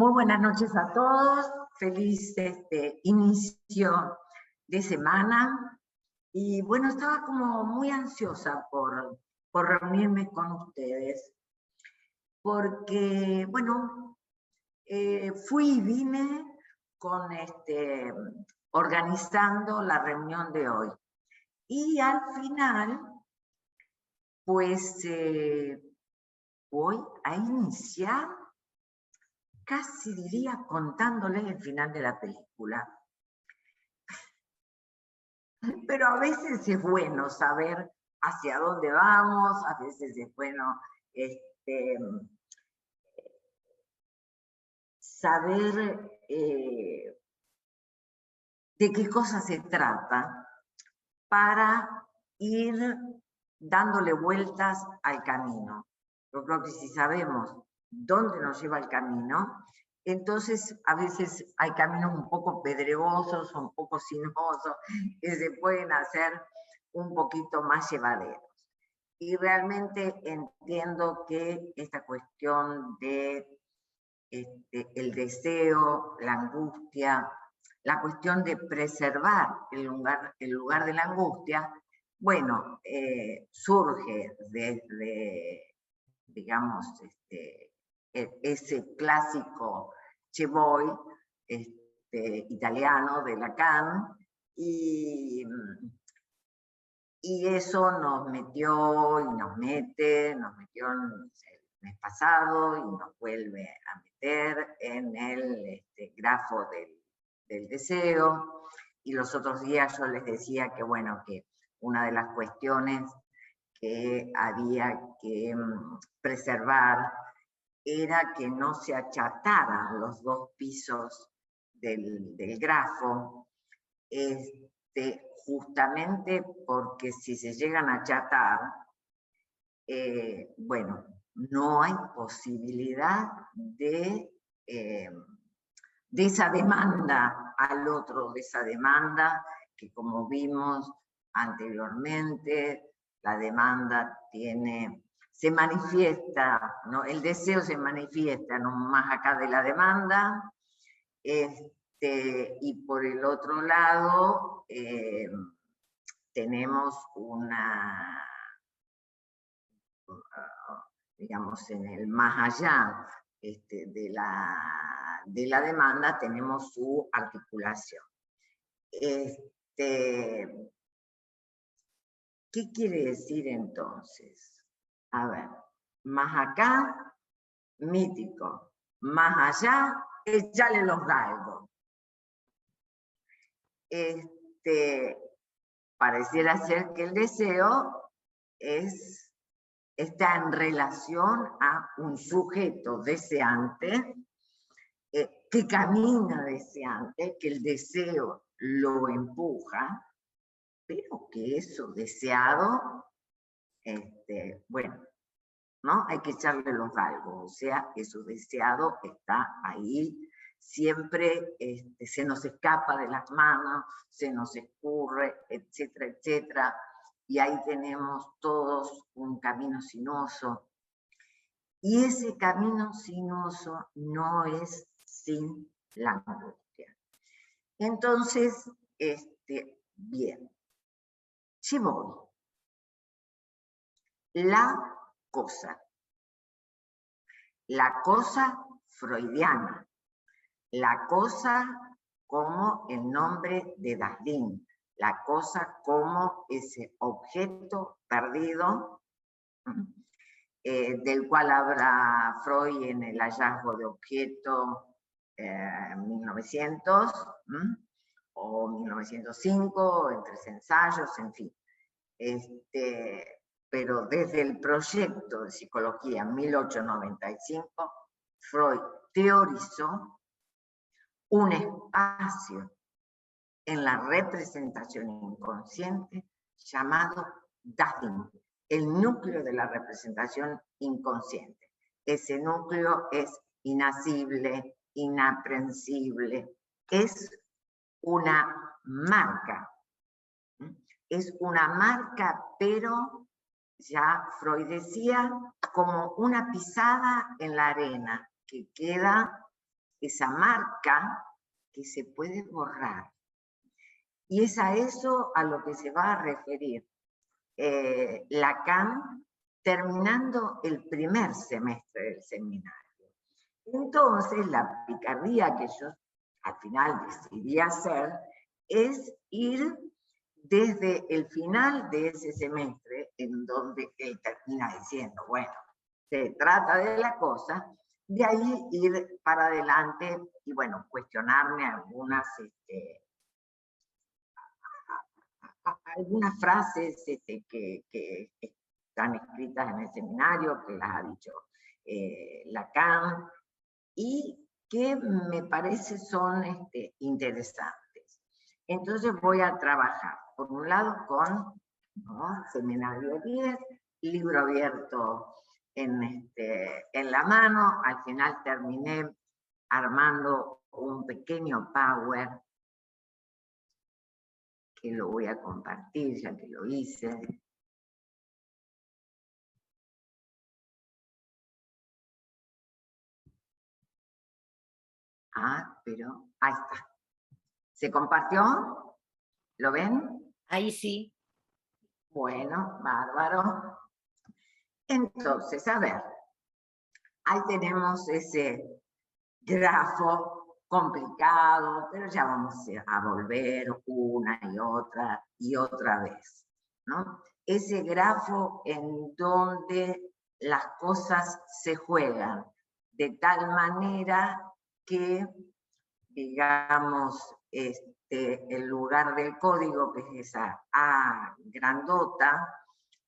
Muy buenas noches a todos, feliz inicio de semana. Y bueno, estaba como muy ansiosa por reunirme con ustedes, porque, bueno, fui y vine con organizando la reunión de hoy. Y al final, pues voy a iniciar, casi diría contándoles el final de la película. Pero a veces es bueno saber hacia dónde vamos, a veces es bueno saber de qué cosa se trata para ir dándole vueltas al camino. Yo creo que si sabemos dónde nos lleva el camino, entonces a veces hay caminos un poco pedregosos, un poco sinuosos, que se pueden hacer un poquito más llevaderos. Y realmente entiendo que esta cuestión de el deseo, la angustia, la cuestión de preservar el lugar de la angustia, bueno, surge desde, digamos, ese clásico Che Voy italiano de Lacan, y eso nos metió y nos metió en el mes pasado y nos vuelve a meter en el grafo del deseo. Y los otros días yo les decía que, bueno, que una de las cuestiones que había que preservar era que no se achataran los dos pisos del grafo, justamente porque si se llegan a achatar, bueno, no hay posibilidad de esa demanda al otro, de esa demanda que, como vimos anteriormente, la demanda se manifiesta, ¿no? El deseo se manifiesta no más acá de la demanda, y por el otro lado tenemos digamos, en el más allá de la demanda tenemos su articulación. ¿Qué quiere decir entonces? A ver, más acá, mítico, más allá, echarle los galgos. Pareciera ser que el deseo está en relación a un sujeto deseante, que camina deseante, que el deseo lo empuja, pero que eso deseado, bueno, ¿no? Hay que echarle los galgos, o sea, eso deseado está ahí, siempre se nos escapa de las manos, se nos escurre, etcétera, etcétera, y ahí tenemos todos un camino sinuoso, y ese camino sinuoso no es sin la angustia. Entonces, bien, si voy, la cosa freudiana, la cosa como el nombre de Dahlin, la cosa como ese objeto perdido, del cual habla Freud en el hallazgo de objeto 1900 o 1905, en 3 ensayos, en fin. Pero desde el proyecto de psicología 1895, Freud teorizó un espacio en la representación inconsciente llamado Dahlin, el núcleo de la representación inconsciente. Ese núcleo es inasible, inaprensible, es una marca. Es una marca, pero ya Freud decía, como una pisada en la arena que queda esa marca que se puede borrar. Y es a eso a lo que se va a referir Lacan terminando el primer semestre del seminario. Entonces, la picardía que yo al final decidí hacer es ir desde el final de ese semestre, en donde él termina diciendo, bueno, se trata de la cosa, de ahí ir para adelante y, bueno, cuestionarme algunas frases que están escritas en el seminario, que las ha dicho Lacan, y que me parece son interesantes. Entonces voy a trabajar, por un lado, con Seminario 10, libro abierto en la mano. Al final terminé armando un pequeño power que lo voy a compartir, ya que lo hice. Pero ahí está. ¿Se compartió? ¿Lo ven? Ahí sí. Bueno, bárbaro. Entonces, a ver, ahí tenemos ese grafo complicado, pero ya vamos a volver una y otra vez, ¿no? Ese grafo en donde las cosas se juegan de tal manera que, digamos, el lugar del código, que es esa A grandota,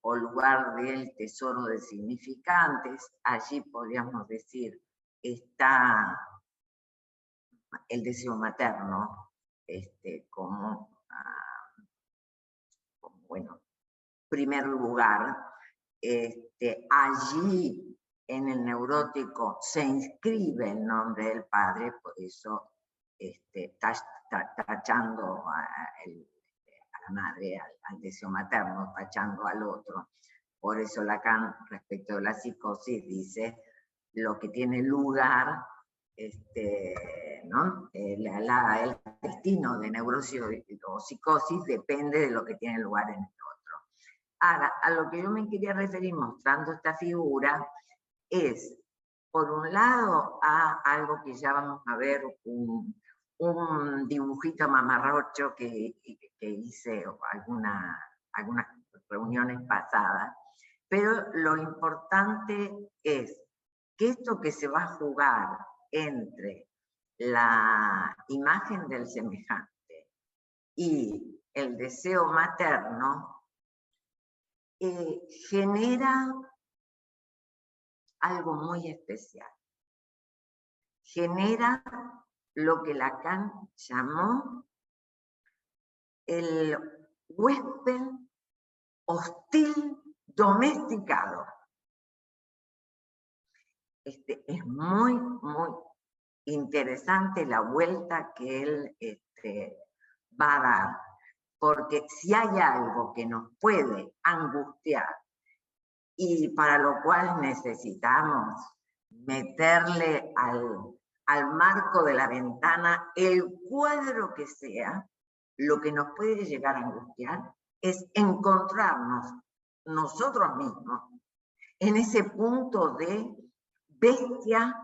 o lugar del tesoro de significantes, allí podríamos decir, está el deseo materno, como, bueno, primer lugar. Allí en el neurótico se inscribe el nombre del padre, por eso tachando a la madre, al deseo materno, tachando al otro. Por eso Lacan, respecto de la psicosis, dice lo que tiene lugar, ¿no? El destino de neurosis o psicosis depende de lo que tiene lugar en el otro. Ahora, a lo que yo me quería referir mostrando esta figura es, por un lado, a algo que ya vamos a ver, un dibujito mamarrocho que hice algunas reuniones pasadas, pero lo importante es que esto que se va a jugar entre la imagen del semejante y el deseo materno genera algo muy especial. Genera lo que Lacan llamó el huésped hostil domesticado. Es muy, muy interesante la vuelta que él va a dar, porque si hay algo que nos puede angustiar y para lo cual necesitamos meterle al marco de la ventana el cuadro que sea, lo que nos puede llegar a angustiar es encontrarnos nosotros mismos en ese punto de bestia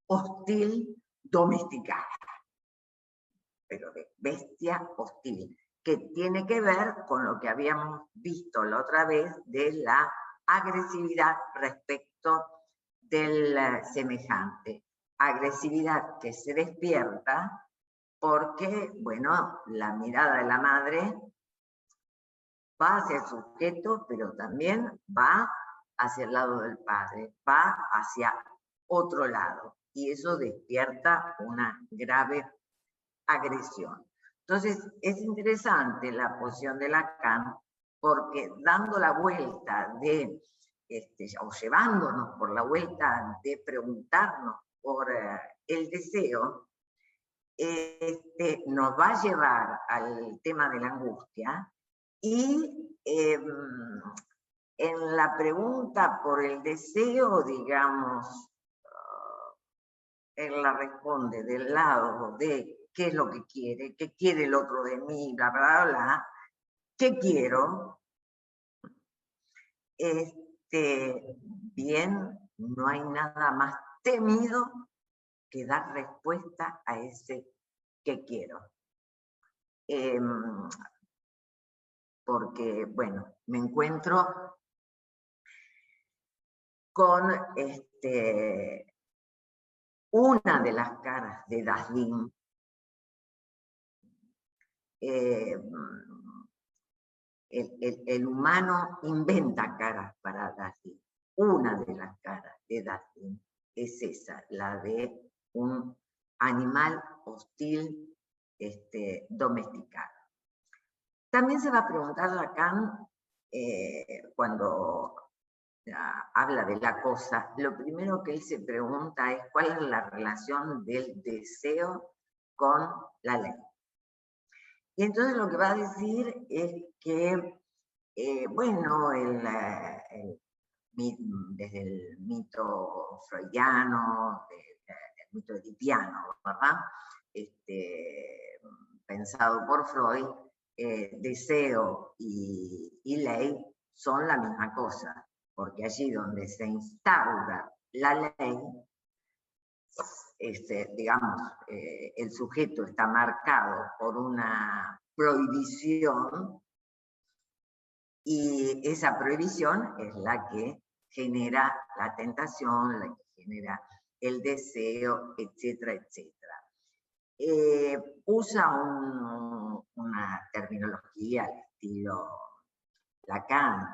hostil domesticada, pero de bestia hostil, que tiene que ver con lo que habíamos visto la otra vez de la agresividad respecto del semejante. Agresividad que se despierta porque, bueno, la mirada de la madre va hacia el sujeto, pero también va hacia el lado del padre, va hacia otro lado, y eso despierta una grave agresión. Entonces, es interesante la posición de Lacan, porque dando la vuelta o llevándonos por la vuelta de preguntarnos por el deseo, nos va a llevar al tema de la angustia, y en la pregunta por el deseo, digamos, él la responde del lado de qué es lo que qué quiere el otro de mí, bla, bla, bla, qué quiero, bien, no hay nada más temido que dar respuesta a ese qué quiero. Porque, bueno, me encuentro con una de las caras de Daslin. El humano inventa caras para Daslin. Una de las caras de Daslin es esa, la de un animal hostil domesticado. También se va a preguntar Lacan, cuando habla de la cosa, lo primero que él se pregunta es cuál es la relación del deseo con la ley. Y entonces lo que va a decir es que, bueno, desde el mito freudiano, el mito edipiano, ¿verdad? Pensado por Freud, deseo y ley son la misma cosa, porque allí donde se instaura la ley, digamos, el sujeto está marcado por una prohibición y esa prohibición es la que genera la tentación, la que genera el deseo, etcétera, etcétera. Usa una terminología al estilo Lacan,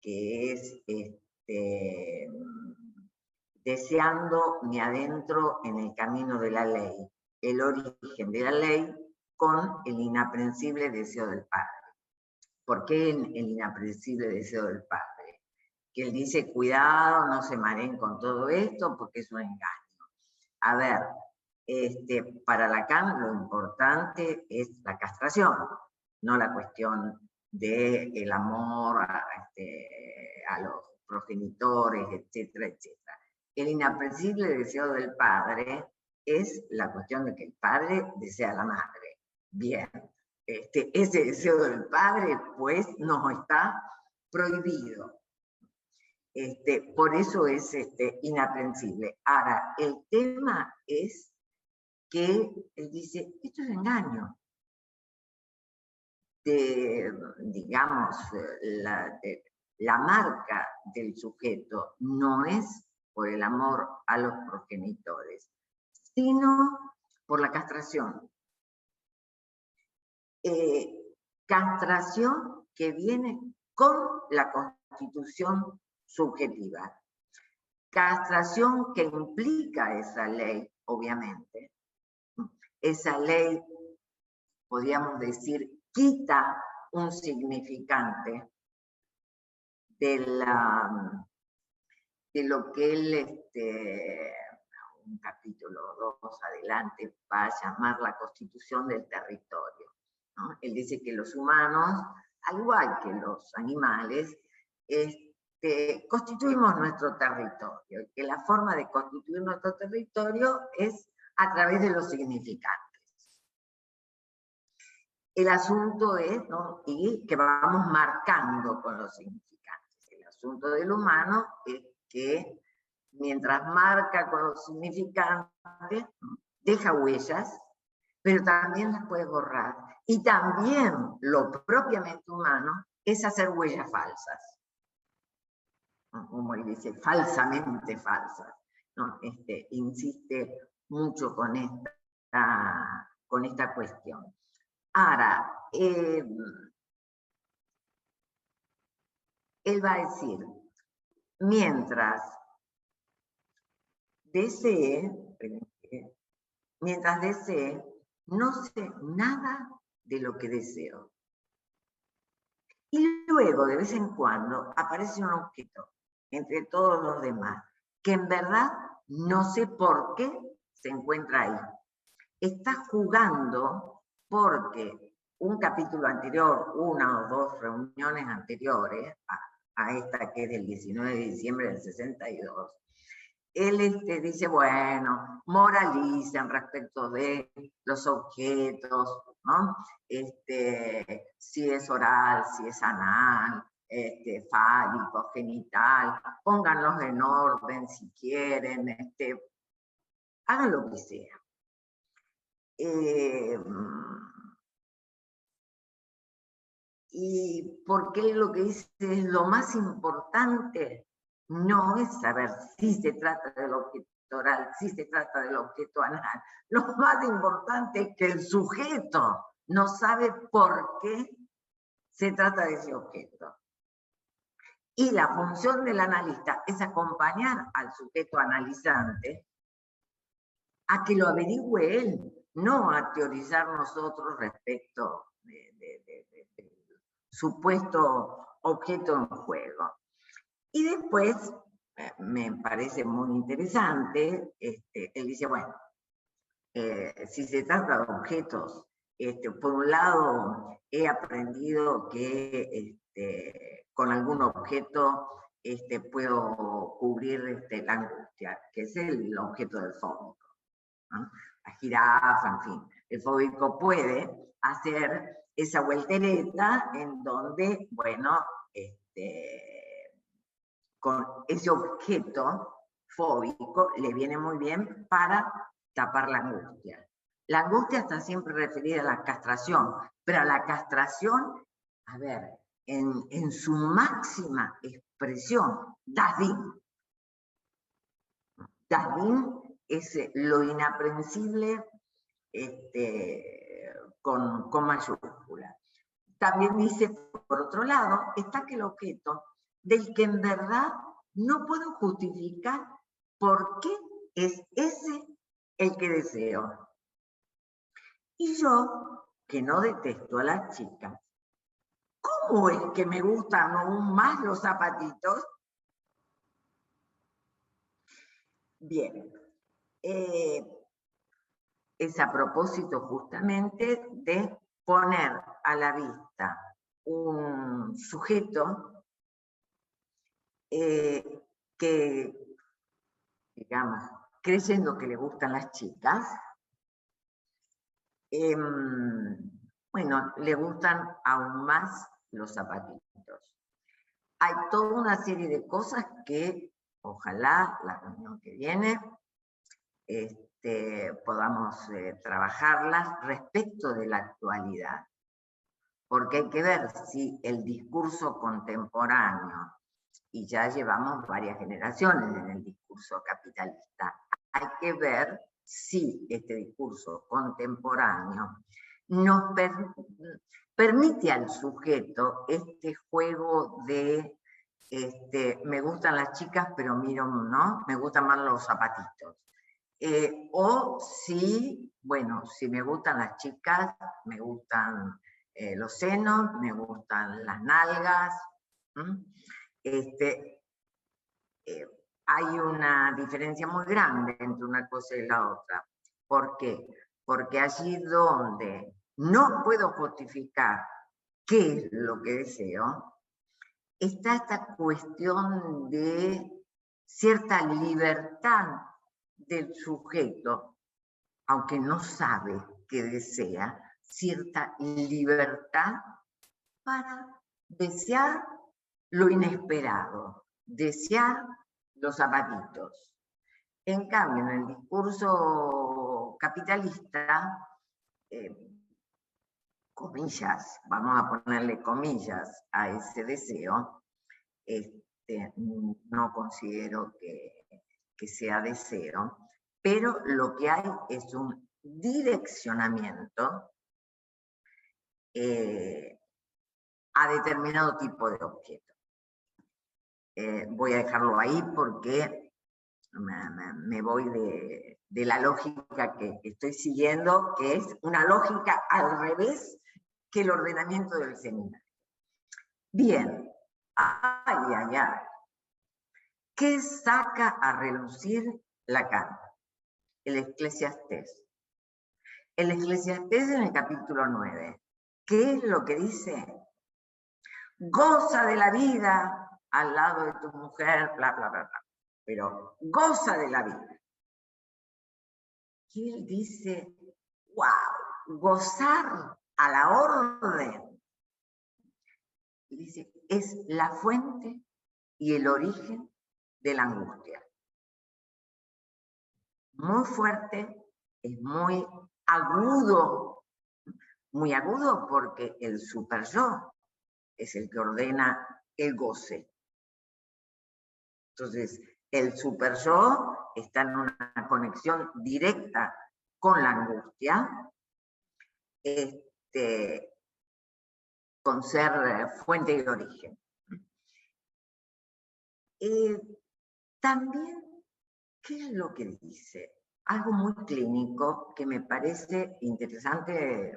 que es deseando mi adentro en el camino de la ley, el origen de la ley con el inaprensible deseo del Padre. ¿Por qué el inaprensible deseo del Padre? Que él dice, cuidado, no se mareen con todo esto porque es un engaño. A ver, para Lacan lo importante es la castración, no la cuestión del amor a los progenitores, etcétera, etcétera. El inaprensible deseo del padre es la cuestión de que el padre desea a la madre. Bien, ese deseo del padre pues no está prohibido. Por eso es inaprensible. Ahora, el tema es que él dice, esto es engaño. Digamos, la marca del sujeto no es por el amor a los progenitores, sino por la castración. Castración que viene con la constitución subjetiva. Castración que implica esa ley, obviamente. Esa ley, podríamos decir, quita un significante de lo que él, un capítulo 2 adelante, va a llamar la constitución del territorio, ¿no? Él dice que los humanos, al igual que los animales, constituimos nuestro territorio, y que la forma de constituir nuestro territorio es a través de los significantes. El asunto es, ¿no?, y que vamos marcando con los significantes. El asunto del humano es que mientras marca con los significantes, deja huellas, pero también las puede borrar. Y también lo propiamente humano es hacer huellas falsas. Como él dice, falsamente falsas, ¿no? Insiste mucho con esta cuestión. Ahora, él va a decir, mientras desee, no sé nada de lo que deseo. Y luego, de vez en cuando, aparece un objeto entre todos los demás, que en verdad no sé por qué se encuentra ahí. Está jugando porque un capítulo anterior, una o dos reuniones anteriores a esta que es del 19 de diciembre del 62, él dice, bueno, moralicen respecto de los objetos, ¿no? Si es oral, si es anal, fálico, genital, pónganlos en orden si quieren, hagan lo que sea. Y porque lo que dice es lo más importante, no es saber si se trata del objeto oral, si se trata del objeto anal. Lo más importante es que el sujeto no sabe por qué se trata de ese objeto. Y la función del analista es acompañar al sujeto analizante a que lo averigüe él, no a teorizar nosotros respecto del supuesto objeto en juego. Y después, me parece muy interesante, él dice, bueno, si se trata de objetos, por un lado, he aprendido que con algún objeto puedo cubrir la angustia, que es el objeto del fóbico, ¿no? La jirafa, en fin. El fóbico puede hacer esa voltereta en donde, bueno, con ese objeto fóbico le viene muy bien para tapar la angustia. La angustia está siempre referida a la castración, pero a la castración, a ver, en su máxima expresión, Dadín. Dadín es lo inaprensible con mayúscula. También dice, por otro lado, está aquel objeto del que en verdad no puedo justificar por qué es ese el que deseo. Y yo, que no detesto a las chicas, ¿cómo es que me gustan aún más los zapatitos? Bien, es a propósito justamente de poner a la vista un sujeto que, digamos, creyendo que le gustan las chicas, bueno, le gustan aún más los zapatitos. Hay toda una serie de cosas que ojalá la reunión que viene podamos trabajarlas respecto de la actualidad. Porque hay que ver si el discurso contemporáneo, y ya llevamos varias generaciones en el discurso capitalista, hay que ver si este discurso contemporáneo nos permite al sujeto este juego de me gustan las chicas, pero miro, ¿no? Me gustan más los zapatitos. O si, bueno, si me gustan las chicas, me gustan los senos, me gustan las nalgas. Hay una diferencia muy grande entre una cosa y la otra. ¿Por qué? Porque allí donde no puedo justificar qué es lo que deseo, está esta cuestión de cierta libertad del sujeto, aunque no sabe qué desea, cierta libertad para desear lo inesperado, desear los zapatitos. En cambio, en el discurso capitalista, comillas, vamos a ponerle comillas a ese deseo, no considero que sea deseo, pero lo que hay es un direccionamiento a determinado tipo de objeto. Voy a dejarlo ahí porque me voy de la lógica que estoy siguiendo, que es una lógica al revés que el ordenamiento del seminario. Bien, ay. ¿Qué saca a relucir Lacan? El Eclesiastés. El Eclesiastés en el capítulo 9. ¿Qué es lo que dice? Goza de la vida al lado de tu mujer, bla, bla, bla, bla. pero goza de la vida. Y él dice, wow, gozar a la orden. Y dice, es la fuente y el origen de la angustia. Muy fuerte, es muy agudo porque el super yo es el que ordena el goce. Entonces, el super yo está en una conexión directa con la angustia, con ser fuente y origen. También, ¿qué es lo que dice? Algo muy clínico que me parece interesante,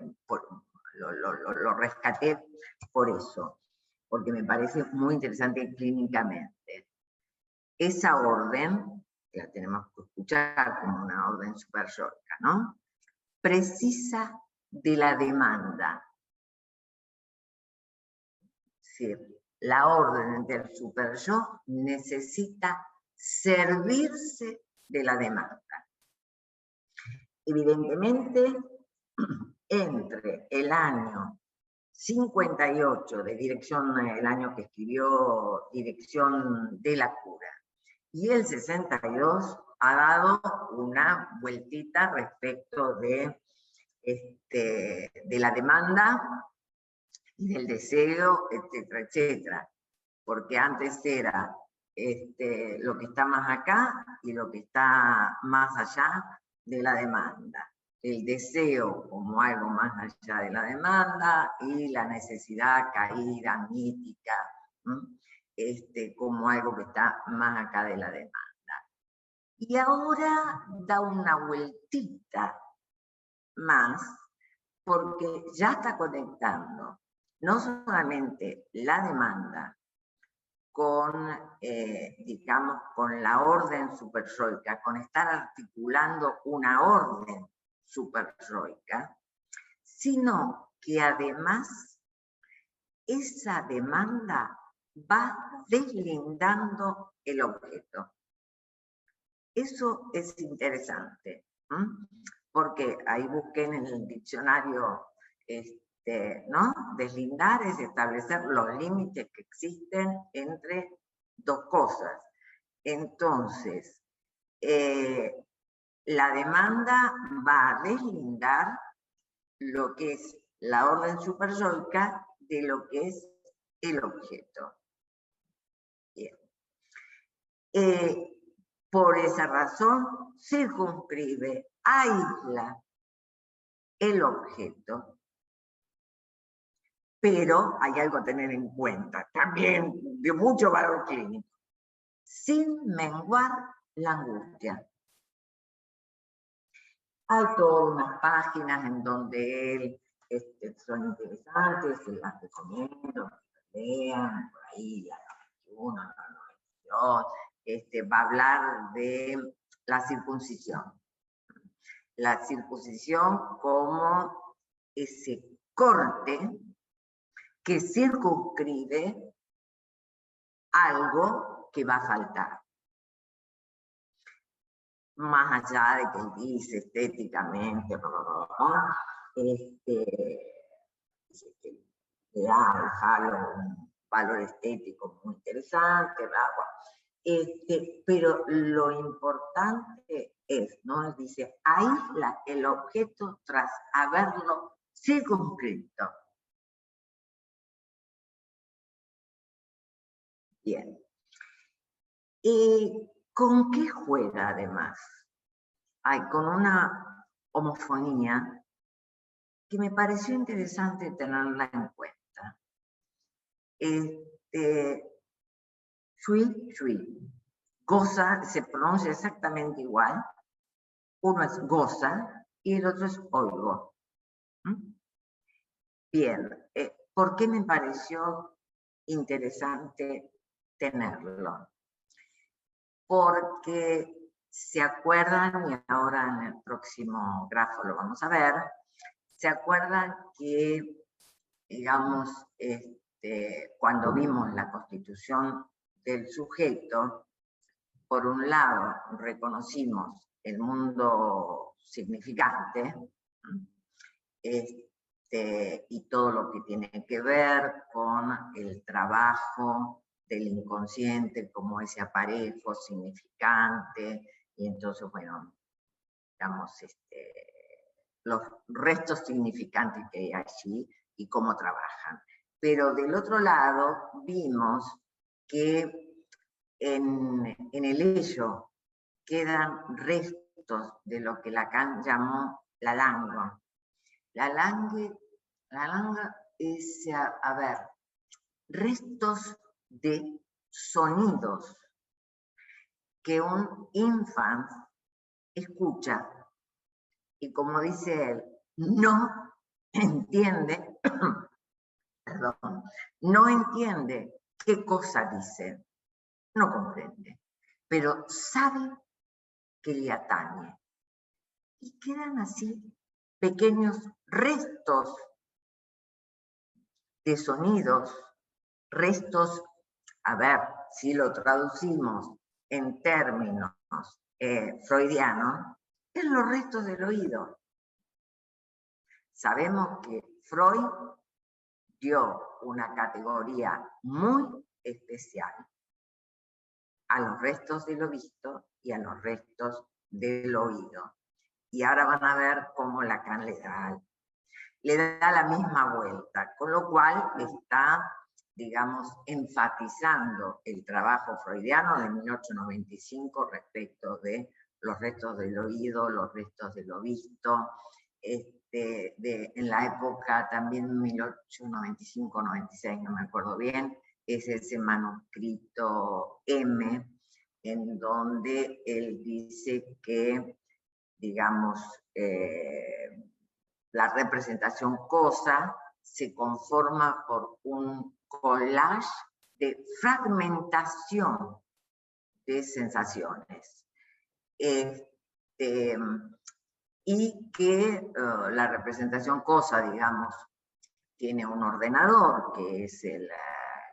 lo rescaté por eso, porque me parece muy interesante clínicamente. Esa orden, que la tenemos que escuchar como una orden superyóica, ¿no? Precisa de la demanda. Es decir, la orden del superyo necesita servirse de la demanda. Evidentemente, entre el año 58 de Dirección, el año que escribió Dirección de la Cura, y el 62 ha dado una vueltita respecto de la demanda y del deseo, etcétera, etcétera. Porque antes era lo que está más acá y lo que está más allá de la demanda. El deseo como algo más allá de la demanda y la necesidad caída, mítica, como algo que está más acá de la demanda. Y ahora da una vueltita más porque ya está conectando no solamente la demanda con, digamos, con la orden superyoica, con estar articulando una orden superyoica, sino que además esa demanda va deslindando el objeto. Eso es interesante, porque ahí busqué en el diccionario, ¿no? Deslindar es establecer los límites que existen entre dos cosas. Entonces, la demanda va a deslindar lo que es la orden superyoica de lo que es el objeto. Bien. Por esa razón, circunscribe, aísla el objeto. Pero hay algo a tener en cuenta, también de mucho valor clínico, sin menguar la angustia. Hay todas unas páginas en donde él, son interesantes, se las recomiendo, que lean, por ahí, la 91, la 92, va a hablar de la circuncisión. La circuncisión como ese corte que circunscribe algo que va a faltar. Más allá de que él dice estéticamente, le da un valor estético muy interesante, pero lo importante es, ¿no? Él dice, aísla el objeto tras haberlo circunscrito. Bien. ¿Con qué juega además? Con una homofonía que me pareció interesante tenerla en cuenta. Shui, shui. Goza se pronuncia exactamente igual. Uno es goza y el otro es oigo. Bien, ¿por qué me pareció interesante tenerlo? Porque se acuerdan, y ahora en el próximo grafo lo vamos a ver, se acuerdan que, digamos, cuando vimos la constitución del sujeto, por un lado, reconocimos el mundo significante, y todo lo que tiene que ver con el trabajo del inconsciente como ese aparejo significante, y entonces, bueno, digamos, los restos significantes que hay allí y cómo trabajan. Pero del otro lado vimos que en el ello quedan restos de lo que Lacan llamó la langa. La langa es, a ver, restos de sonidos que un infante escucha y, como dice él, no entiende, perdón, no entiende qué cosa dice, no comprende, pero sabe que le atañe. Y quedan así pequeños restos de sonidos, restos, a ver, si lo traducimos en términos freudianos, es los restos del oído. Sabemos que Freud dio una categoría muy especial a los restos de lo visto y a los restos del oído. Y ahora van a ver cómo Lacan le da la misma vuelta, con lo cual está, digamos, enfatizando el trabajo freudiano de 1895 respecto de los restos del oído, los restos de lo visto, en la época también 1895-96, no me acuerdo bien, es ese manuscrito M, en donde él dice que, digamos, la representación cosa se conforma por un collage de fragmentación de sensaciones. Y que la representación cosa, digamos, tiene un ordenador, que es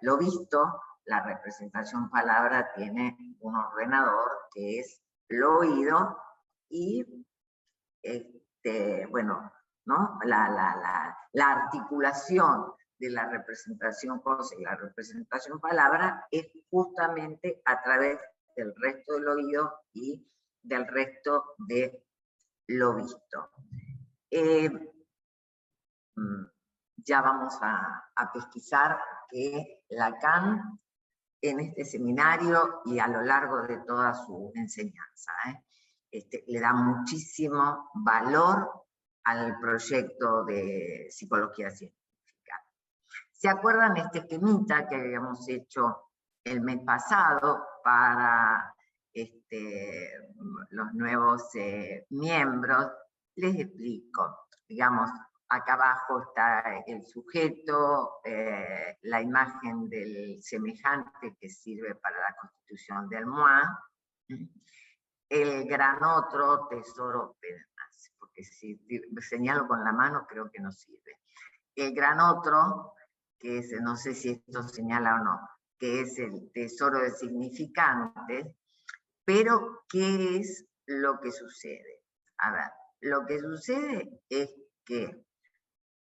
lo visto, la representación palabra tiene un ordenador, que es lo oído, y bueno, ¿no? La articulación de la representación cosa y la representación palabra es justamente a través del resto del oído y del resto de lo visto. Ya vamos a pesquisar que Lacan en este seminario y a lo largo de toda su enseñanza le da muchísimo valor al proyecto de psicología científica. ¿Se acuerdan este esquemita que habíamos hecho el mes pasado para los nuevos miembros? Les explico. Digamos, acá abajo está el sujeto, la imagen del semejante que sirve para la constitución del moi, el gran otro, tesoro, porque si señalo con la mano creo que no sirve. El gran otro, que es, no sé si esto señala o no, que es el tesoro de significantes, pero ¿qué es lo que sucede? A ver, lo que sucede es que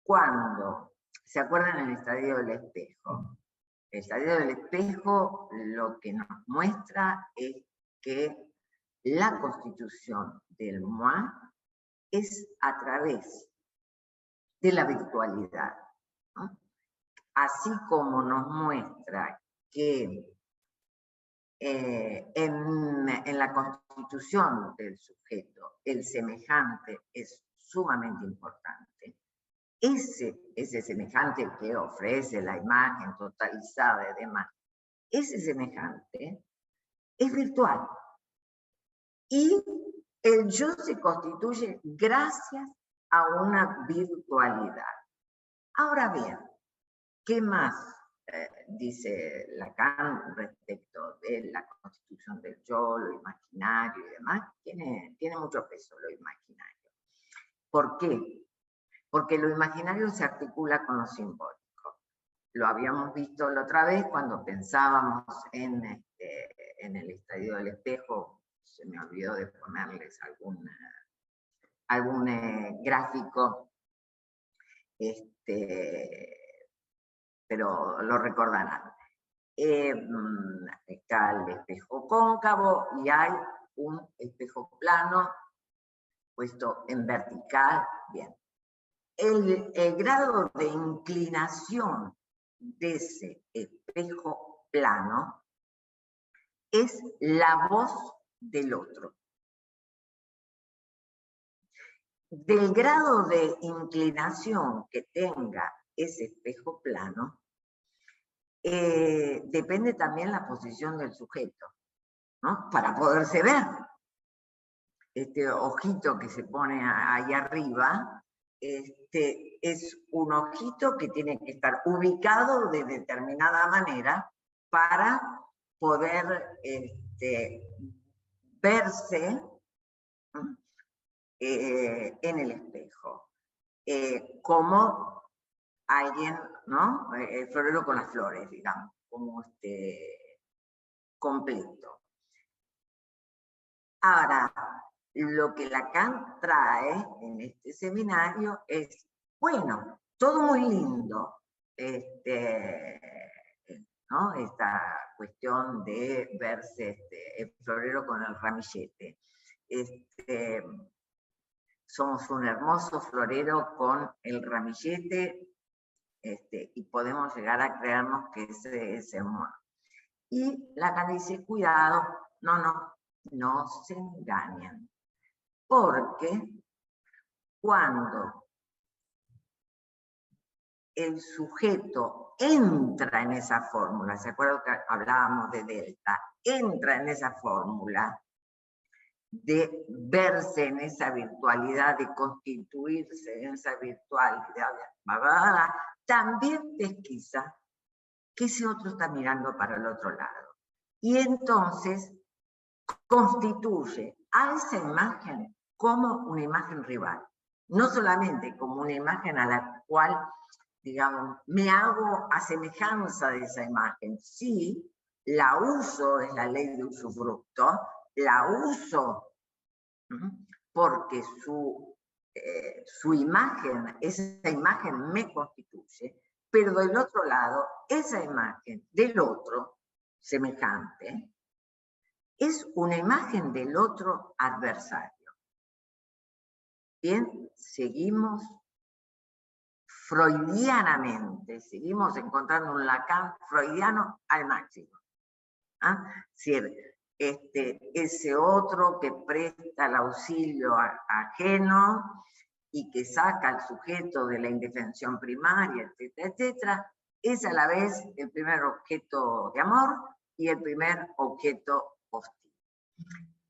cuando, ¿se acuerdan el estadio del espejo? El estadio del espejo lo que nos muestra es que la constitución del moi es a través de la virtualidad, ¿no? Así como nos muestra que en la constitución del sujeto el semejante es sumamente importante, ese semejante que ofrece la imagen totalizada y demás, ese semejante es virtual. Y el yo se constituye gracias a una virtualidad. Ahora bien, ¿qué más dice Lacan respecto de la constitución del yo, lo imaginario y demás? Tiene mucho peso lo imaginario. ¿Por qué? Porque lo imaginario se articula con lo simbólico. Lo habíamos visto la otra vez cuando pensábamos en en el estadio del espejo, se me olvidó de ponerles algún gráfico, pero lo recordarán. Está el espejo cóncavo y hay un espejo plano puesto en vertical. Bien. El grado de inclinación de ese espejo plano es la voz del otro. Del grado de inclinación que tenga ese espejo plano, depende también la posición del sujeto, ¿no? Para poderse ver. Este ojito que se pone ahí arriba, es un ojito que tiene que estar ubicado de determinada manera para poder verse en el espejo. Como alguien, ¿no? El florero con las flores, digamos, como completo. Ahora, lo que Lacan trae en este seminario es, bueno, todo muy lindo, ¿no? Esta cuestión de verse el florero con el ramillete. Somos un hermoso florero con el ramillete, y podemos llegar a creernos que ese es el mono. Y Lacan dice, cuidado, no se engañen. Porque cuando el sujeto entra en esa fórmula, ¿se acuerdan que hablábamos de delta? Entra en esa fórmula de verse en esa virtualidad, de constituirse en esa virtualidad, también pesquisa que ese otro está mirando para el otro lado. Y entonces constituye a esa imagen como una imagen rival, no solamente como una imagen a la cual, digamos, me hago a semejanza de esa imagen. Sí, la uso, es la ley de usufructo, la uso porque su imagen, esa imagen me constituye, pero del otro lado, esa imagen del otro, semejante, es una imagen del otro adversario. Bien, seguimos freudianamente, seguimos encontrando un Lacan freudiano al máximo. Es decir, ese otro que presta el auxilio ajeno y que saca al sujeto de la indefensión primaria, etcétera, etcétera, es a la vez el primer objeto de amor y el primer objeto hostil.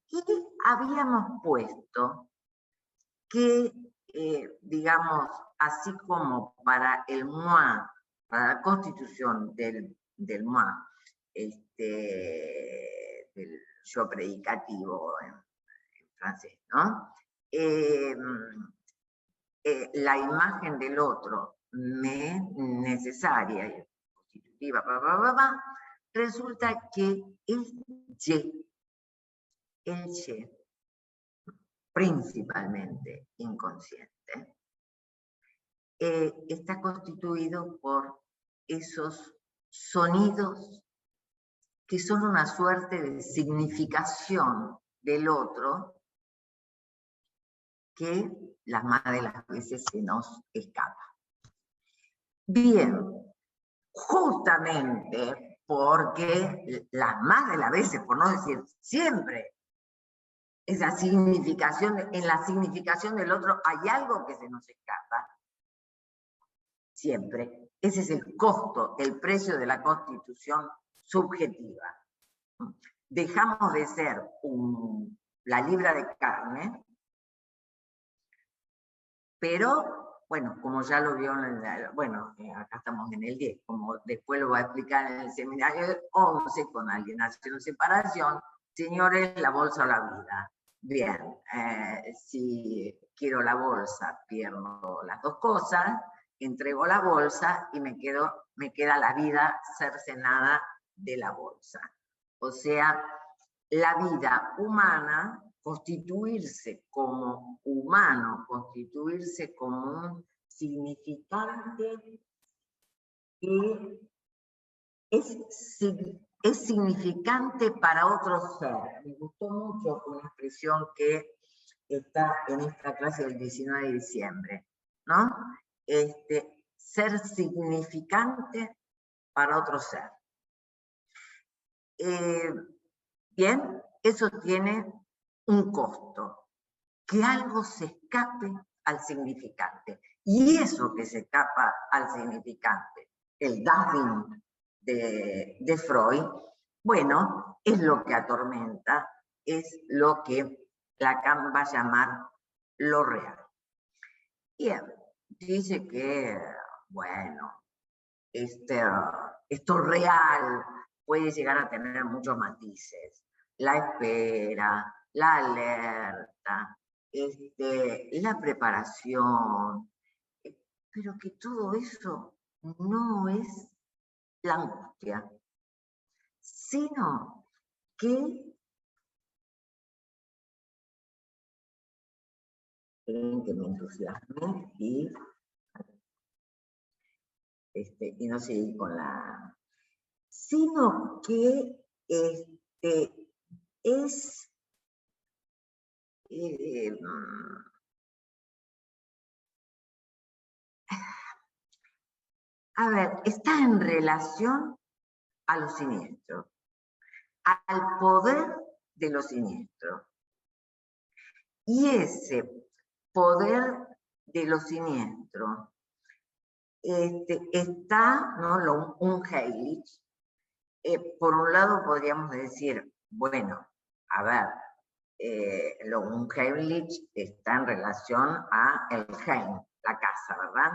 Y habíamos puesto que, digamos, así como para el moi, para la constitución del moi, del yo predicativo en francés, ¿no? La imagen del otro me necesaria y constitutiva, resulta que el ye, principalmente inconsciente, está constituido por esos sonidos que son una suerte de significación del otro que las más de las veces se nos escapa. Bien, justamente porque las más de las veces, por no decir siempre, esa significación, en la significación del otro hay algo que se nos escapa. Siempre. Ese es el costo, el precio de la constitución subjetiva. Dejamos de ser la libra de carne, pero, bueno, como ya lo vio, bueno, acá estamos en el 10, como después lo va a explicar en el seminario 11, con alienación o separación, señores, la bolsa o la vida. Bien, si quiero la bolsa, pierdo las dos cosas, entrego la bolsa y me queda la vida cercenada de la bolsa. O sea, la vida humana, constituirse como humano, constituirse como un significante que es significante para otro ser. Me gustó mucho una expresión que está en esta clase del 19 de diciembre, ¿no? Ser significante para otro ser. Bien, eso tiene un costo, que algo se escape al significante. Y eso que se escapa al significante, el Dasein de Freud, bueno, es lo que atormenta, es lo que Lacan va a llamar lo real. Bien, dice que, bueno, esto real puede llegar a tener muchos matices. La espera, la alerta, la preparación, pero que todo eso no es la angustia, sino que me entusiasme y no seguir con la... Sino que es... a ver, está en relación a lo siniestro, al poder de lo siniestro. Y ese poder de lo siniestro está, ¿no? Un Heilig. Por un lado podríamos decir, bueno, a ver, lo Unheimlich está en relación a el Heim, la casa, ¿verdad?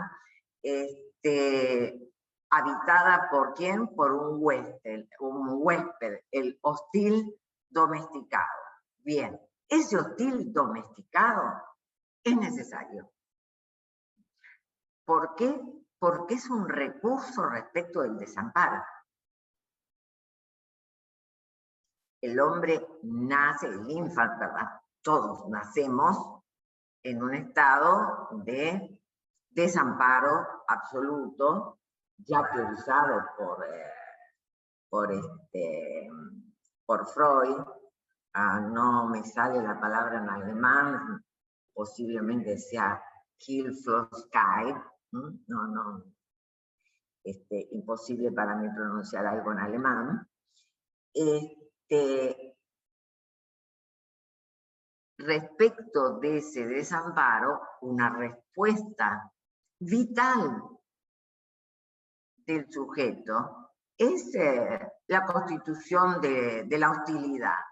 Habitada por ¿quién? Por un huésped, el hostil domesticado. Bien, ese hostil domesticado es necesario. ¿Por qué? Porque es un recurso respecto del desamparo. El hombre nace, el infant, ¿verdad? Todos nacemos en un estado de desamparo absoluto, ya teorizado por Freud. No me sale la palabra en alemán, posiblemente sea Hilflosigkeit, no, imposible para mí pronunciar algo en alemán. Respecto de ese desamparo, una respuesta vital del sujeto es la constitución de la hostilidad.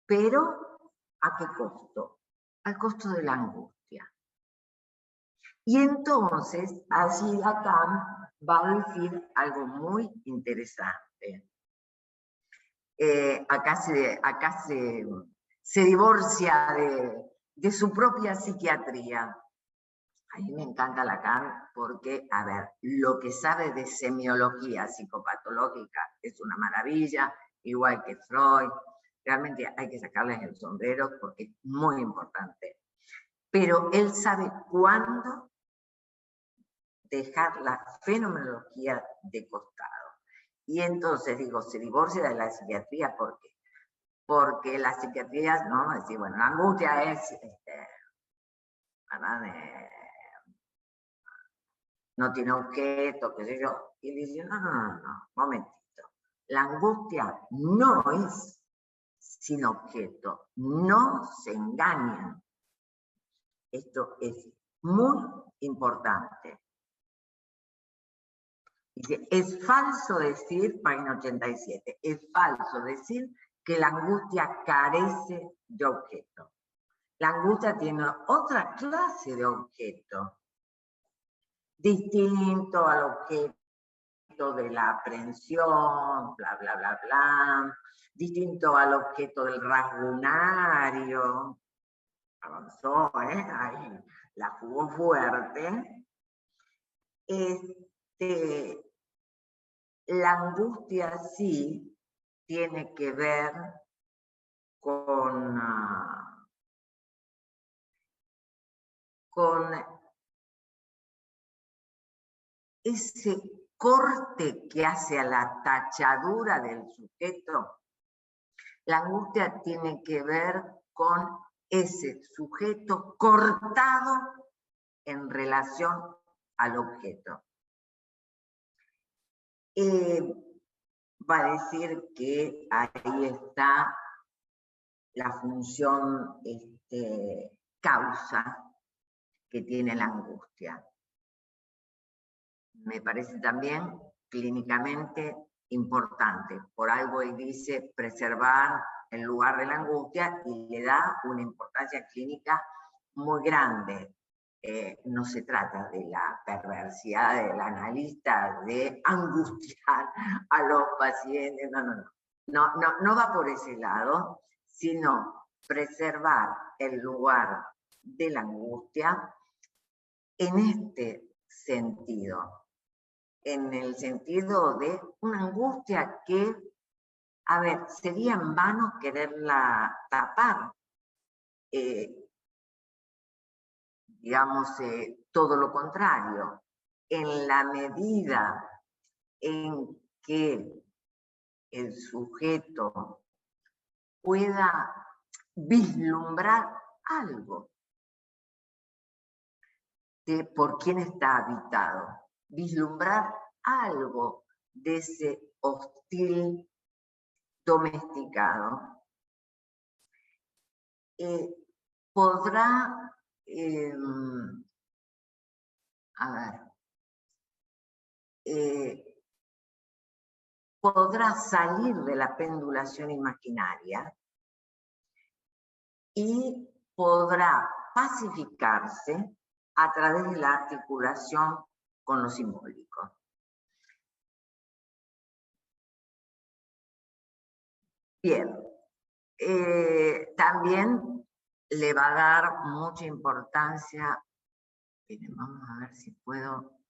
Pero, ¿a qué costo? Al costo de la angustia. Y entonces, allí Lacan va a decir algo muy interesante. Acá se divorcia de su propia psiquiatría. A mí me encanta Lacan porque, a ver, lo que sabe de semiología psicopatológica es una maravilla, igual que Freud. Realmente hay que sacarles el sombrero porque es muy importante. Pero él sabe cuándo dejar la fenomenología de costado. Y entonces digo, se divorcia de la psiquiatría, ¿por qué? Porque la psiquiatría, ¿no? Decir, bueno, la angustia es, no tiene objeto, qué sé yo. Y dice, no, momentito. La angustia no es sin objeto, no se engañan. Esto es muy importante. Dice, es falso decir, página 87, es falso decir que la angustia carece de objeto. La angustia tiene otra clase de objeto, distinto al objeto de la aprensión, bla, bla, bla, bla, distinto al objeto del rasgunario. Avanzó, ahí la jugó fuerte. La angustia sí tiene que ver con ese corte que hace a la tachadura del sujeto. La angustia tiene que ver con ese sujeto cortado en relación al objeto. Va a decir que ahí está la función causa que tiene la angustia. Me parece también clínicamente importante. Por algo él dice preservar el lugar de la angustia y le da una importancia clínica muy grande. No se trata de la perversidad del analista de angustiar a los pacientes, no va por ese lado, sino preservar el lugar de la angustia en este sentido, en el sentido de una angustia que, a ver, sería en vano quererla tapar. Digamos, todo lo contrario, en la medida en que el sujeto pueda vislumbrar algo de por quién está habitado, vislumbrar algo de ese hostil domesticado, podrá, podrá salir de la pendulación imaginaria y podrá pacificarse a través de la articulación con lo simbólico. Bien, también le va a dar mucha importancia, vamos a ver si puedo,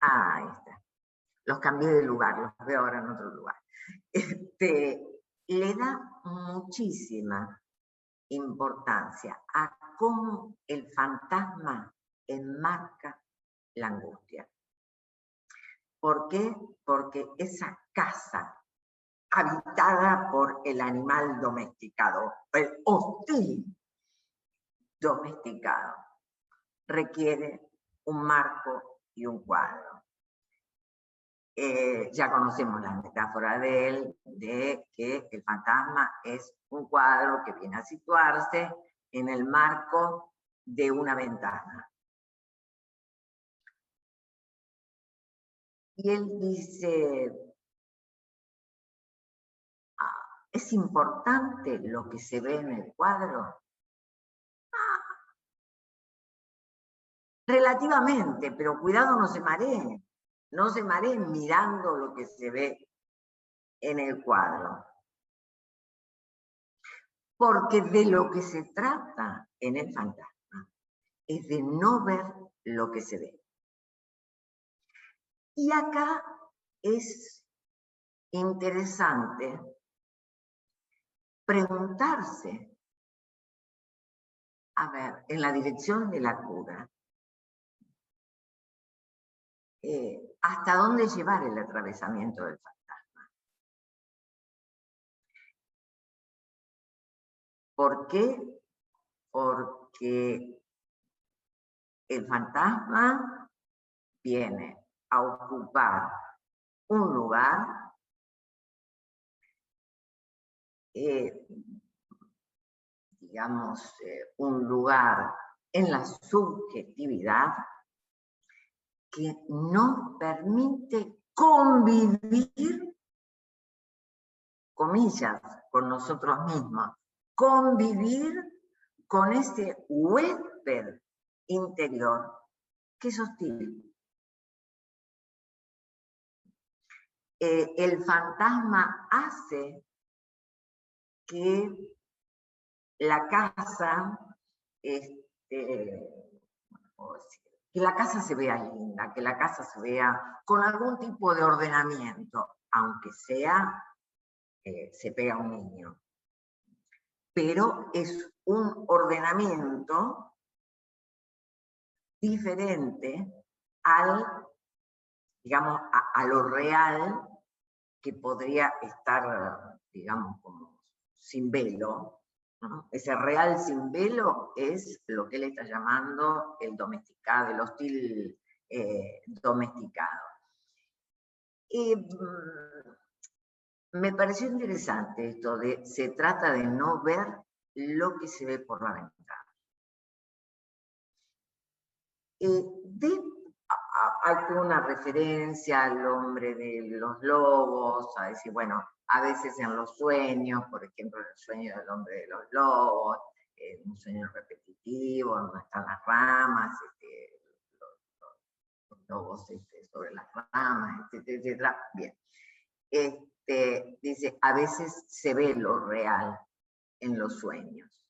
ahí está, los cambié de lugar, los veo ahora en otro lugar. Le da muchísima importancia a cómo el fantasma enmarca la angustia. ¿Por qué? Porque esa casa habitada por el animal domesticado, el hostil domesticado, requiere un marco y un cuadro. Ya conocemos la metáfora de él, de que el fantasma es un cuadro que viene a situarse en el marco de una ventana. Y él dice, ¿es importante lo que se ve en el cuadro? Relativamente, pero cuidado no se mareen. No se mareen mirando lo que se ve en el cuadro. Porque de lo que se trata en el fantasma es de no ver lo que se ve. Y acá es interesante preguntarse, a ver, en la dirección de la cura, ¿hasta dónde llevar el atravesamiento del fantasma? ¿Por qué? Porque el fantasma viene a ocupar un lugar digamos, un lugar en la subjetividad que nos permite convivir, comillas, con nosotros mismos, convivir con ese huésped interior que es hostil. El fantasma hace que la casa, que la casa se vea linda, que la casa se vea con algún tipo de ordenamiento, aunque sea, se pega un niño. Pero es un ordenamiento diferente al, digamos, a lo real, que podría estar, digamos, como sin velo, ¿no? Ese real sin velo es lo que él está llamando el domesticado, el hostil domesticado. Me pareció interesante esto de se trata de no ver lo que se ve por la ventana. Hay una referencia al hombre de los lobos, a decir, bueno, a veces en los sueños, por ejemplo, el sueño del hombre de los lobos, un sueño repetitivo, donde están las ramas, los lobos sobre las ramas, etcétera, etcétera. Bien. Dice, a veces se ve lo real en los sueños.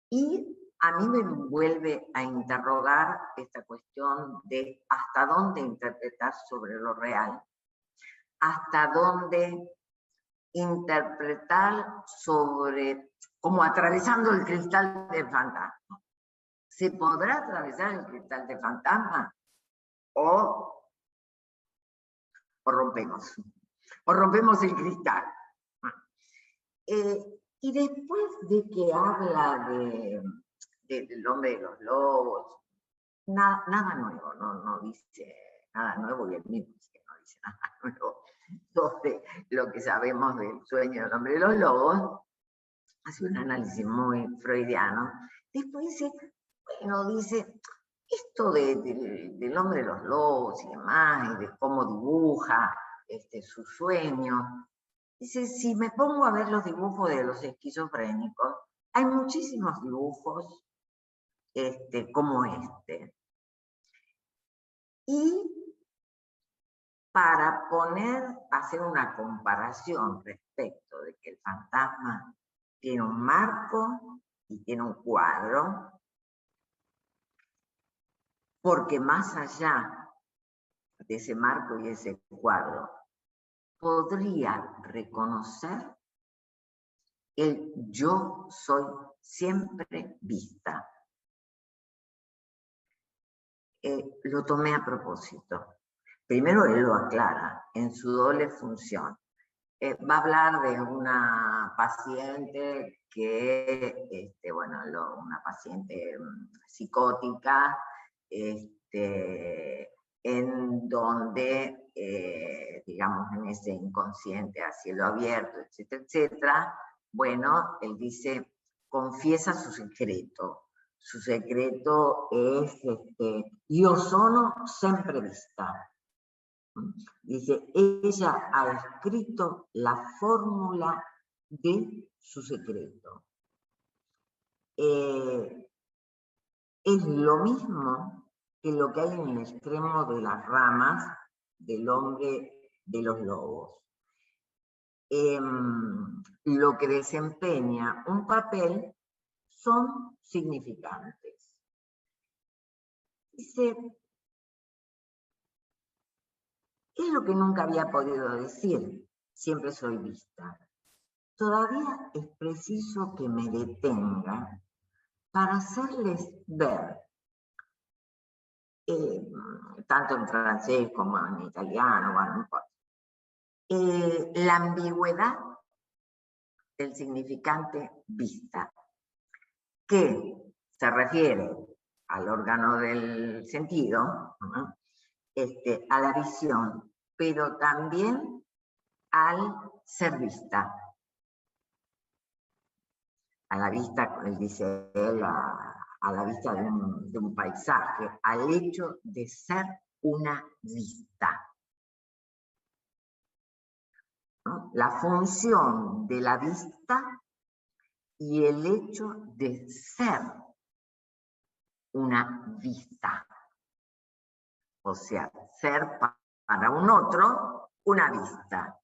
Y a mí me vuelve a interrogar esta cuestión de hasta dónde interpretar sobre lo real, hasta dónde interpretar sobre, como atravesando el cristal del fantasma. ¿Se podrá atravesar el cristal del fantasma? ¿O rompemos el cristal? Y después de que habla del hombre de los lobos, nada nuevo, no dice nada nuevo, y el mismo dice que no dice nada nuevo sobre lo que sabemos del sueño del hombre de los lobos. Hace un análisis muy freudiano. Después dice, bueno, dice, esto del hombre de los lobos y demás, y de cómo dibuja su sueño. Dice, si me pongo a ver los dibujos de los esquizofrénicos, hay muchísimos dibujos como este. Y para hacer una comparación respecto de que el fantasma tiene un marco y tiene un cuadro, porque más allá de ese marco y ese cuadro, podría reconocer el yo soy siempre vista. Lo tomé a propósito. Primero él lo aclara en su doble función. Va a hablar de una paciente que, bueno, una paciente psicótica, en donde, digamos, en ese inconsciente a cielo abierto, etcétera, etcétera, bueno, él dice, confiesa su secreto. Su secreto es, io sono sempre vista. Dice, ella ha escrito la fórmula de su secreto. Es lo mismo que lo que hay en el extremo de las ramas del hombre de los lobos. Lo que desempeña un papel son significantes. Dice, es lo que nunca había podido decir, siempre soy vista. Todavía es preciso que me detenga para hacerles ver, tanto en francés como en italiano, bueno, la ambigüedad del significante vista, que se refiere al órgano del sentido, ¿no? A la visión, pero también al ser vista. A la vista, dice él, a la vista de un paisaje, al hecho de ser una vista. ¿No? La función de la vista y el hecho de ser una vista. O sea, ser para un otro una vista.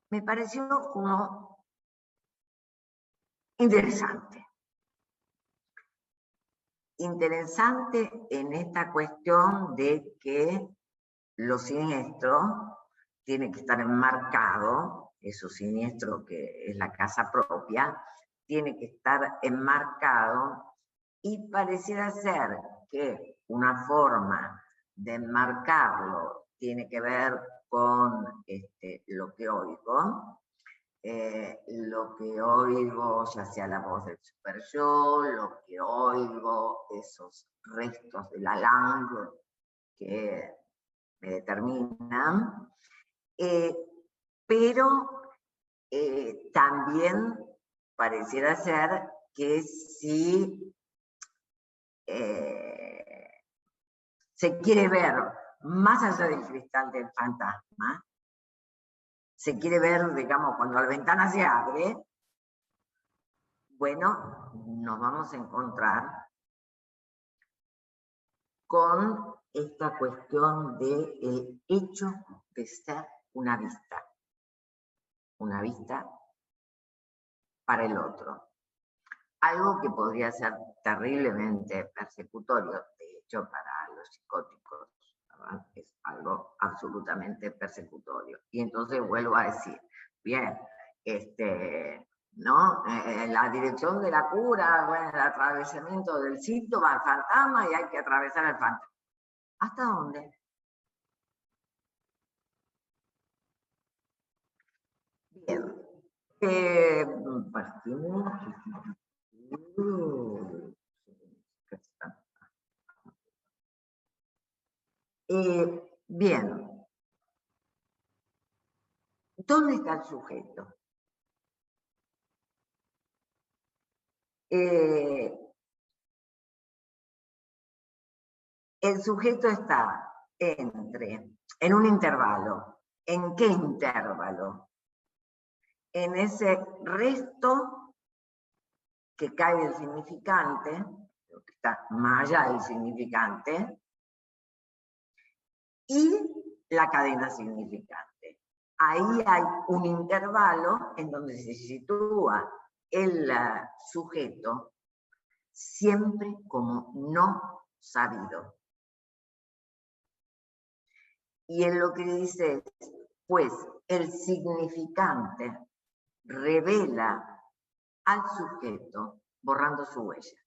Me pareció como interesante. interesante en esta cuestión de que lo siniestro tiene que estar enmarcado, eso siniestro que es la casa propia, tiene que estar enmarcado, y pareciera ser que una forma de enmarcarlo tiene que ver con lo que oigo, ya sea la voz del super yo, lo que oigo, esos restos de la langue que me determinan, pero también pareciera ser que si se quiere ver más allá del cristal del fantasma, se quiere ver, digamos, cuando la ventana se abre, bueno, nos vamos a encontrar con esta cuestión del hecho de ser una vista para el otro. Algo que podría ser terriblemente persecutorio, de hecho para los psicóticos, ¿verdad? Es algo absolutamente persecutorio. Y entonces vuelvo a decir, bien, ¿no? La dirección de la cura, bueno, el atravesamiento del síntoma, el fantasma, y hay que atravesar el fantasma. ¿Hasta dónde? Bien. Partimos. Bien. ¿Dónde está el sujeto? El sujeto está en un intervalo. ¿En qué intervalo? En ese resto que cae del significante, lo que está más allá del significante, y la cadena significante. Ahí hay un intervalo en donde se sitúa el sujeto siempre como no sabido. Y en lo que dice es, pues el significante revela al sujeto borrando su huella.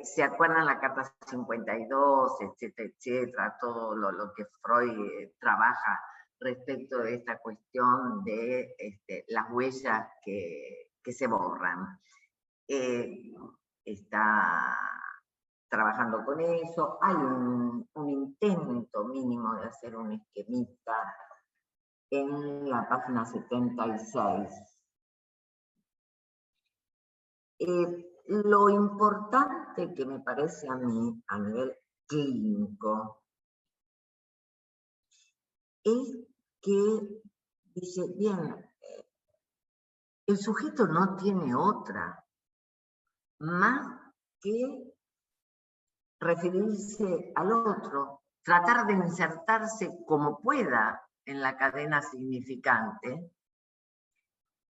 ¿Se acuerdan la carta 52, etcétera, etcétera? Todo lo que Freud trabaja respecto de esta cuestión de las huellas que se borran. Está trabajando con eso. Hay un intento mínimo de hacer un esquemita en la página 76. Lo importante que me parece a mí a nivel clínico es que dice, bien, el sujeto no tiene otra más que referirse al otro, tratar de insertarse como pueda en la cadena significante,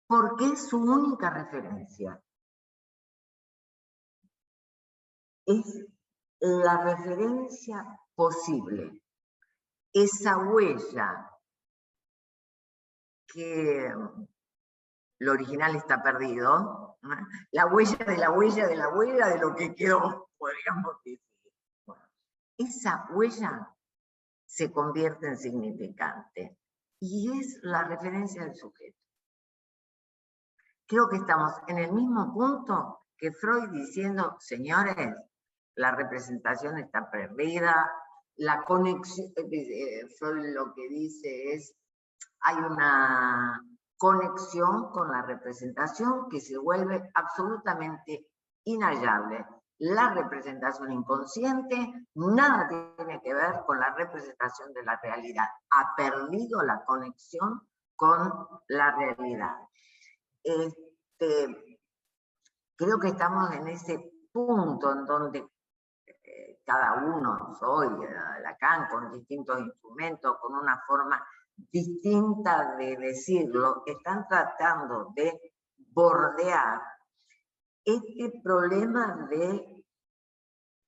porque es su única referencia. Es la referencia posible. Esa huella que lo original está perdido, ¿no? La huella de la huella de la huella de lo que quedó, podríamos decir. Bueno, esa huella se convierte en significante y es la referencia del sujeto. Creo que estamos en el mismo punto que Freud diciendo, señores, la representación está perdida, la conexión, Freud lo que dice es, hay una conexión con la representación que se vuelve absolutamente inhallable. La representación inconsciente nada tiene que ver con la representación de la realidad. Ha perdido la conexión con la realidad. Creo que estamos en ese punto en donde cada uno, hoy, Lacan, con distintos instrumentos, con una forma distinta de decirlo, están tratando de bordear este problema de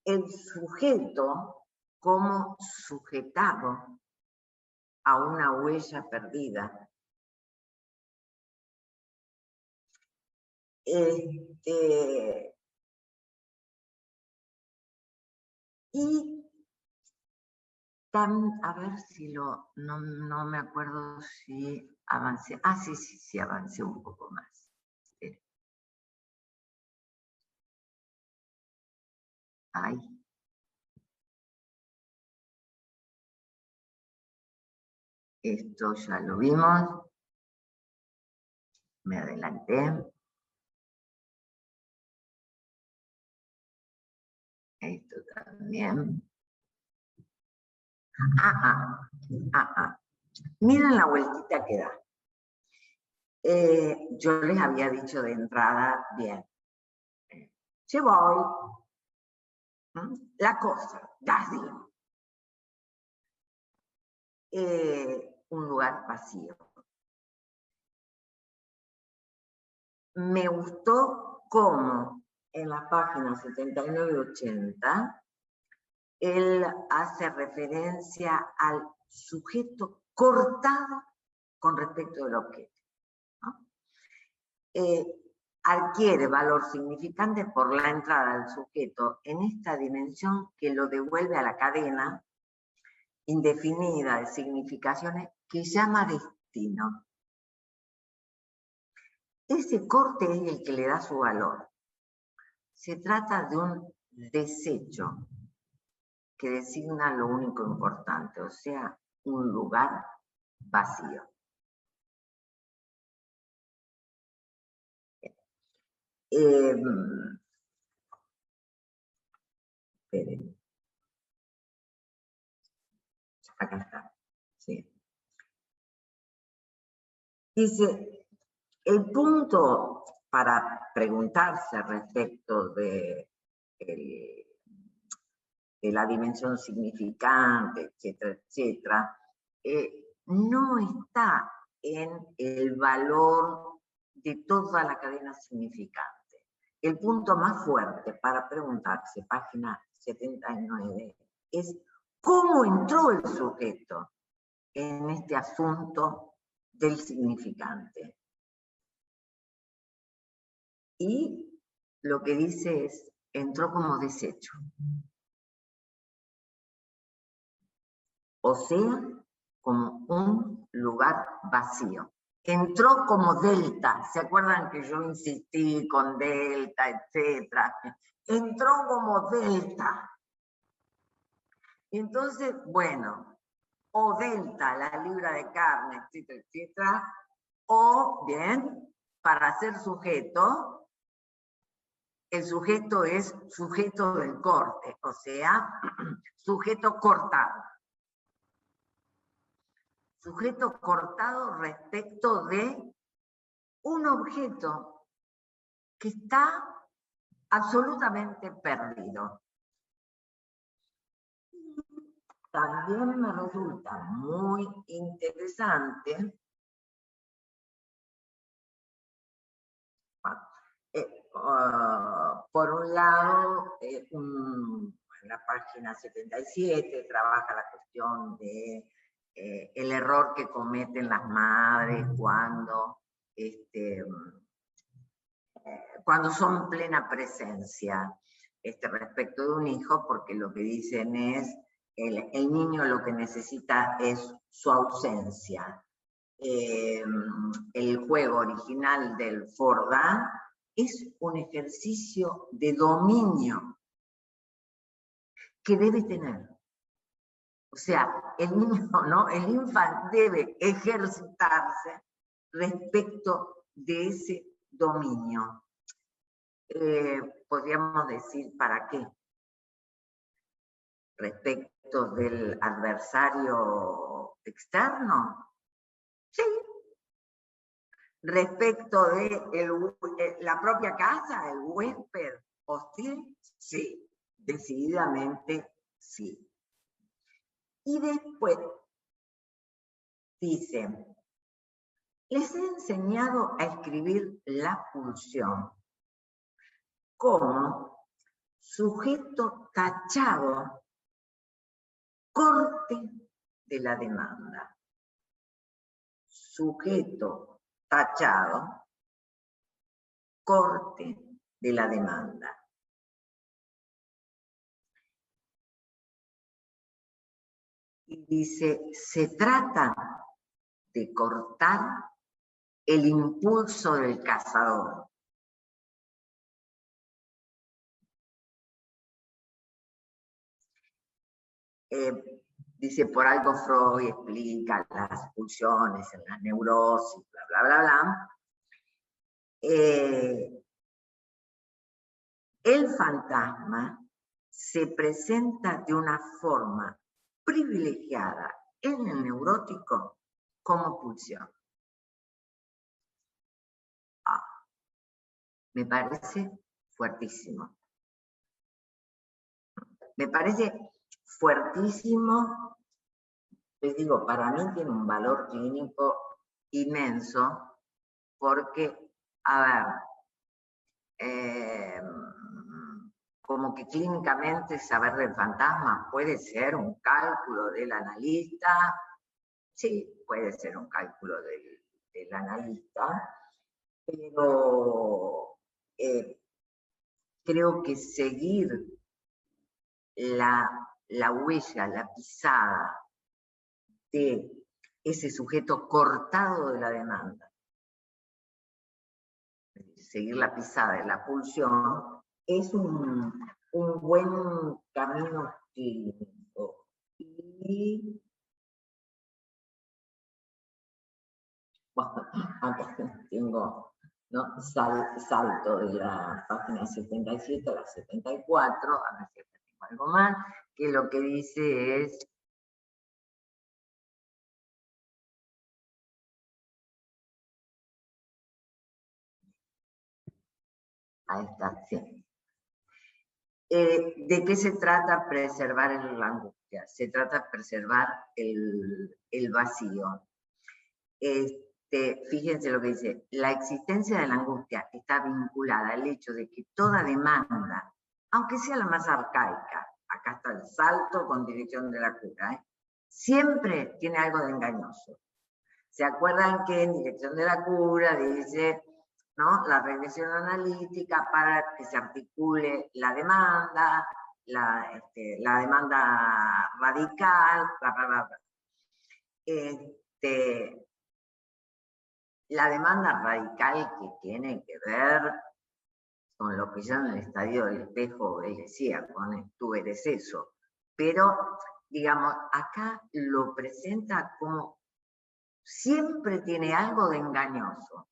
el sujeto como sujetado a una huella perdida. Y a ver si no me acuerdo si avancé. Ah, sí, avancé un poco más. Ahí. Esto ya lo vimos. Me adelanté. Esto también. Miren la vueltita que da. Yo les había dicho de entrada, bien, ci voy, la cosa, casi, un lugar vacío. Me gustó cómo en la página 79 y 80 él hace referencia al sujeto cortado con respecto del objeto, ¿no? Adquiere valor significante por la entrada del sujeto en esta dimensión que lo devuelve a la cadena indefinida de significaciones que llama destino. Ese corte es el que le da su valor. Se trata de un desecho que designa lo único importante, o sea, un lugar vacío. Esperen. Acá está. Sí. Dice, el punto para preguntarse respecto de la dimensión significante, etcétera, no está en el valor de toda la cadena significante. El punto más fuerte para preguntarse, página 79, es cómo entró el sujeto en este asunto del significante. Y lo que dice es, entró como desecho. O sea, como un lugar vacío. Entró como delta, ¿se acuerdan que yo insistí con delta, etcétera? Entró como delta. Entonces, bueno, o delta, la libra de carne, etcétera, etcétera, o bien, para ser sujeto, el sujeto es sujeto del corte, o sea, sujeto cortado. Sujeto cortado respecto de un objeto que está absolutamente perdido. También me resulta muy interesante por un lado, en la página 77 trabaja la cuestión de el error que cometen las madres cuando son plena presencia respecto de un hijo, porque lo que dicen es el niño lo que necesita es su ausencia. El juego original del Fordán es un ejercicio de dominio que debe tener. O sea, el niño, ¿no? El infante debe ejercitarse respecto de ese dominio. Podríamos decir, ¿para qué? Respecto del adversario externo. Sí. Respecto de la propia casa, el huésped hostil, sí, decididamente sí. Y después dice, les he enseñado a escribir la pulsión como sujeto tachado, corte de la demanda. Sujeto tachado, corte de la demanda. Y dice, se trata de cortar el impulso del cazador. Dice, por algo Freud explica las pulsiones en la neurosis, bla, bla, bla, bla. El fantasma se presenta de una forma privilegiada en el neurótico como pulsión. Me parece fuertísimo. Me parece fuertísimo. Les digo, para mí tiene un valor clínico inmenso porque, a ver, como que clínicamente saber del fantasma puede ser un cálculo del analista, sí, puede ser un cálculo del analista, pero creo que seguir la huella, la pisada de ese sujeto cortado de la demanda, seguir la pisada de la pulsión, es un buen camino clínico. Y bueno, acá tengo, ¿no? Salto de la página 77 a la 74, a ver si tengo algo más, que lo que dice es, ahí está, sí. ¿De qué se trata preservar la angustia? Se trata de preservar el vacío. Fíjense lo que dice, la existencia de la angustia está vinculada al hecho de que toda demanda, aunque sea la más arcaica, acá está el salto con dirección de la cura, siempre tiene algo de engañoso. ¿Se acuerdan que en dirección de la cura dice, ¿no? La regresión analítica para que se articule la demanda, la demanda radical, bla, bla, bla, bla. La demanda radical que tiene que ver con lo que yo en el estadio del espejo él decía, con tú eres eso. Pero, digamos, acá lo presenta como siempre tiene algo de engañoso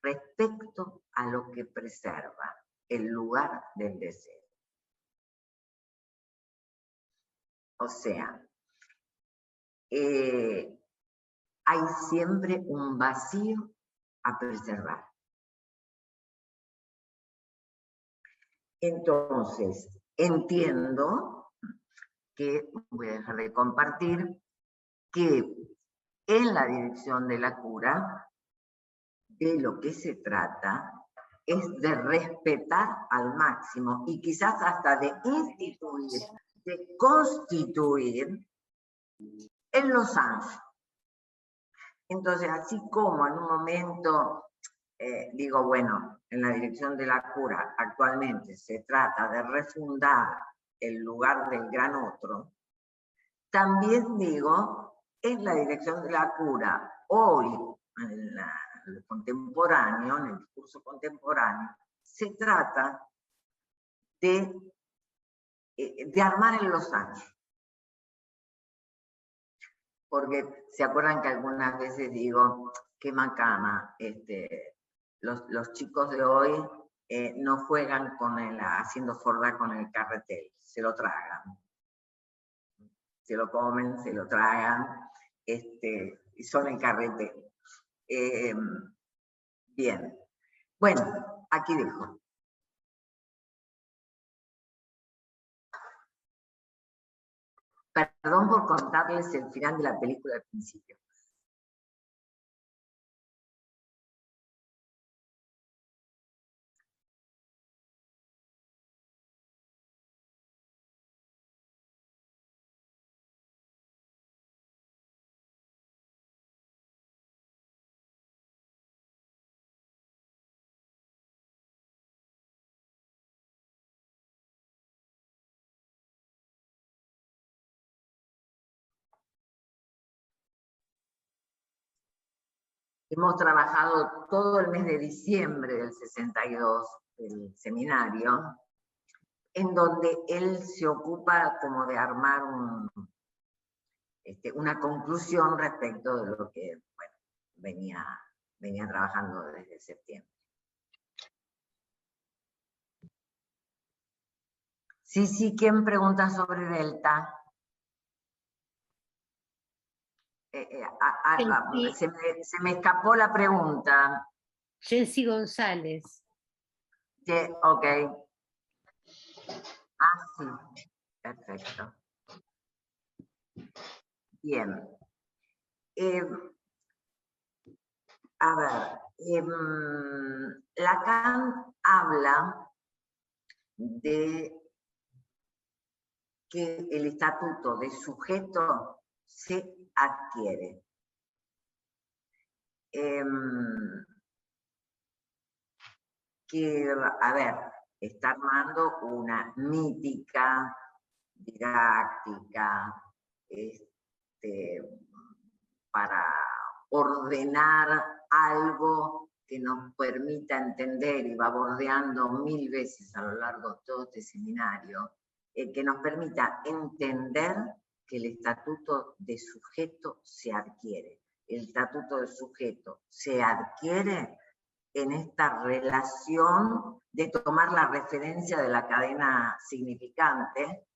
respecto a lo que preserva el lugar del deseo. O sea, hay siempre un vacío a preservar. Entonces, entiendo que, voy a dejar de compartir, que en la dirección de la cura, de lo que se trata es de respetar al máximo y quizás hasta de instituir, de constituir en los ángeles. Entonces, así como en un momento, digo, bueno, en la dirección de la cura actualmente se trata de refundar el lugar del gran otro, también digo, en la dirección de la cura, hoy, en el contemporáneo, en el discurso contemporáneo, se trata de armar en los años. Porque se acuerdan que algunas veces digo, qué macana, los chicos de hoy no juegan haciendo forda con el carretel, se lo tragan. Se lo comen, se lo tragan, y son el carretel. Bien. Bueno, aquí dejo. Perdón por contarles el final de la película al principio. Hemos trabajado todo el mes de diciembre del 62, el seminario, en donde él se ocupa como de armar una conclusión respecto de lo que bueno, venía trabajando desde septiembre. Sí, ¿quién pregunta sobre Delta? Se me escapó la pregunta. Jensi González. Ok. Sí, perfecto. Bien. A ver, Lacan habla de que el estatuto de sujeto se adquiere. Que, a ver, está armando una mítica didáctica para ordenar algo que nos permita entender, y va bordeando 1000 veces a lo largo de todo este seminario, que nos permita entender que el estatuto de sujeto se adquiere. El estatuto de sujeto se adquiere en esta relación de tomar la referencia de la cadena significante,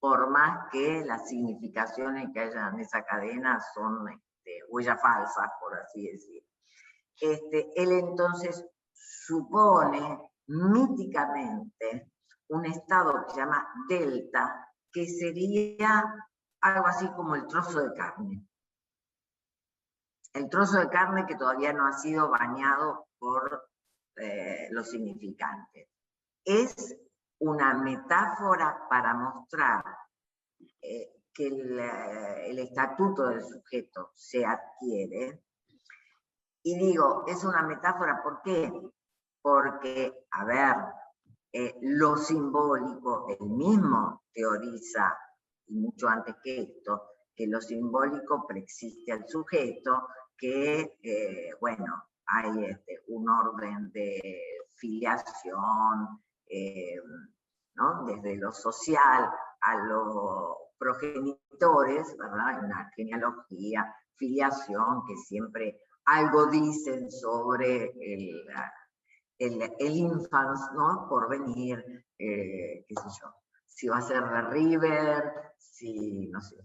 por más que las significaciones que haya en esa cadena son huellas falsas, por así decir. Él entonces supone míticamente un estado que se llama delta, que sería algo así como el trozo de carne. El trozo de carne que todavía no ha sido bañado por los significantes. Es una metáfora para mostrar que el estatuto del sujeto se adquiere. Y digo, es una metáfora, ¿por qué? Porque, a ver, lo simbólico, él mismo teoriza, y mucho antes que esto, que lo simbólico preexiste al sujeto, que, bueno, hay un orden de filiación, ¿no? Desde lo social a los progenitores, ¿verdad? Hay una genealogía, filiación, que siempre algo dicen sobre el infans, ¿no? Por venir, qué sé yo, si va a ser de River, si, no sé,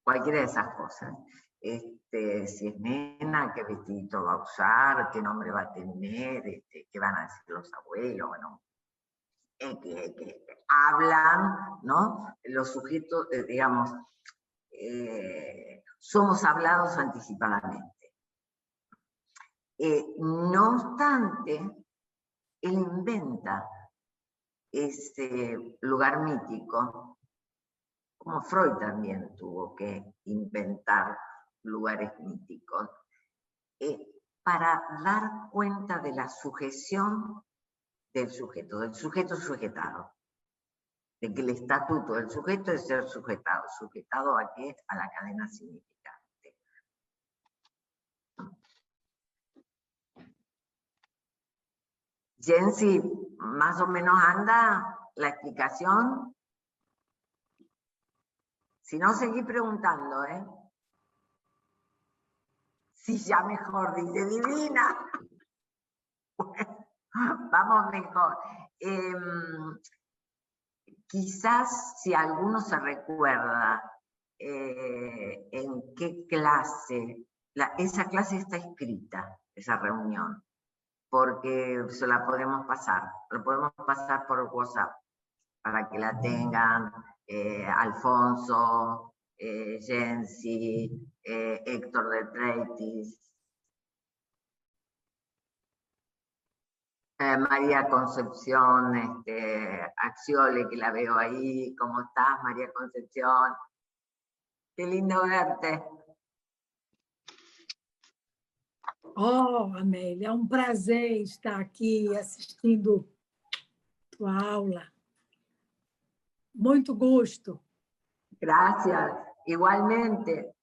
cualquiera de esas cosas. Si es nena, qué vestidito va a usar, qué nombre va a tener, qué van a decir los abuelos, bueno, que hablan, ¿no? Los sujetos, digamos, somos hablados anticipadamente. No obstante, él inventa ese lugar mítico, como Freud también tuvo que inventar lugares míticos, para dar cuenta de la sujeción del sujeto sujetado, de que el estatuto del sujeto es ser sujetado. ¿Sujetado a qué? A la cadena significante. Jensi, más o menos anda la explicación. Si no, seguí preguntando, ¿eh? Sí, ya mejor, dice divina. Vamos mejor. Quizás si alguno se recuerda en qué clase, esa clase está escrita, esa reunión, porque se la podemos pasar, lo podemos pasar por WhatsApp para que la tengan Alfonso, Jensi, Héctor de Treitis, María Concepción Axiole, que la veo ahí. ¿Cómo estás, María Concepción? Qué lindo verte. Oh, Amélia, é um prazer estar aqui assistindo tua aula. Muito gosto. Gracias, igualmente.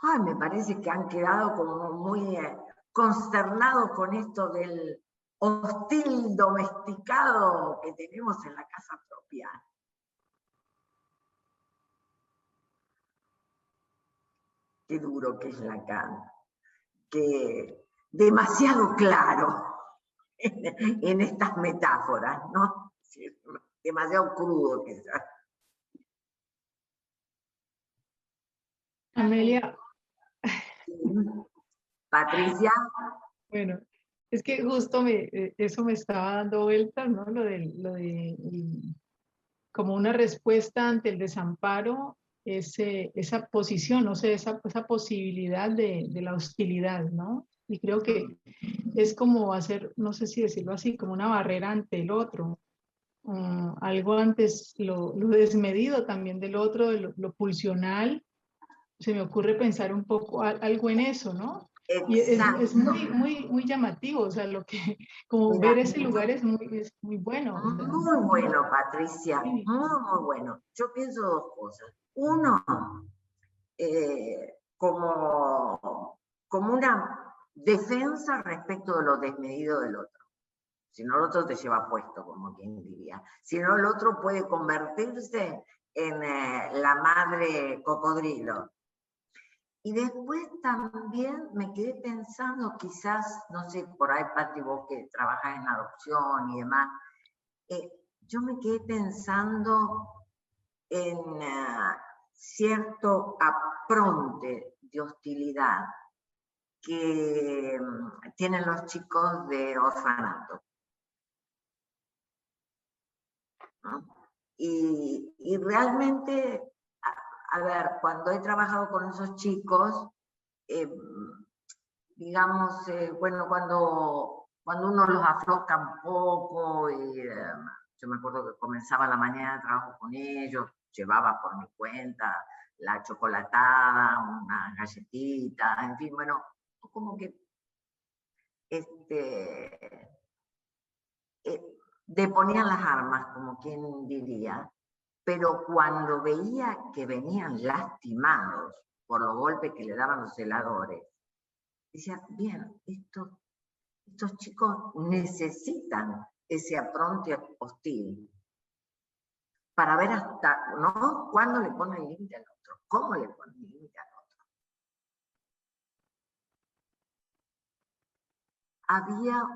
Ay, me parece que han quedado como muy consternados con esto del hostil domesticado que tenemos en la casa propia. Qué duro que es Lacan, que demasiado claro en estas metáforas, ¿no? Demasiado crudo quizás. Amelia, Patricia. bueno, es que justo eso me estaba dando vuelta, ¿no? Como una respuesta ante el desamparo, esa posición, no sé, esa posibilidad de la hostilidad, ¿no? Y creo que es como hacer, no sé si decirlo así, como una barrera ante el otro, algo antes, lo desmedido también del otro, de lo pulsional. Se me ocurre pensar un poco algo en eso, ¿no? Y es muy llamativo, o sea, como Mira, ver ese lugar es muy bueno. O sea, muy bueno, Patricia, sí. muy bueno. Yo pienso dos cosas. Uno, como una defensa respecto de lo desmedido del otro. Si no, el otro te lleva puesto, como quien diría. Si no, el otro puede convertirse en la madre cocodrilo. Y después también me quedé pensando, quizás, no sé, por ahí, Pati, vos que trabajás en adopción y demás, yo me quedé pensando en cierto apronte de hostilidad que tienen los chicos de orfanato, ¿no? Y realmente, a ver, cuando he trabajado con esos chicos, digamos, bueno, cuando uno los afloca un poco, y yo me acuerdo que comenzaba la mañana de trabajo con ellos, llevaba por mi cuenta la chocolatada, una galletita, en fin, bueno, como que deponían las armas, como quien diría, pero cuando veía que venían lastimados por los golpes que le daban los celadores, decía, bien, estos chicos necesitan ese apronte hostil para ver hasta, ¿no? ¿Cuándo le ponen límite al otro? ¿Cómo le ponen límite al otro?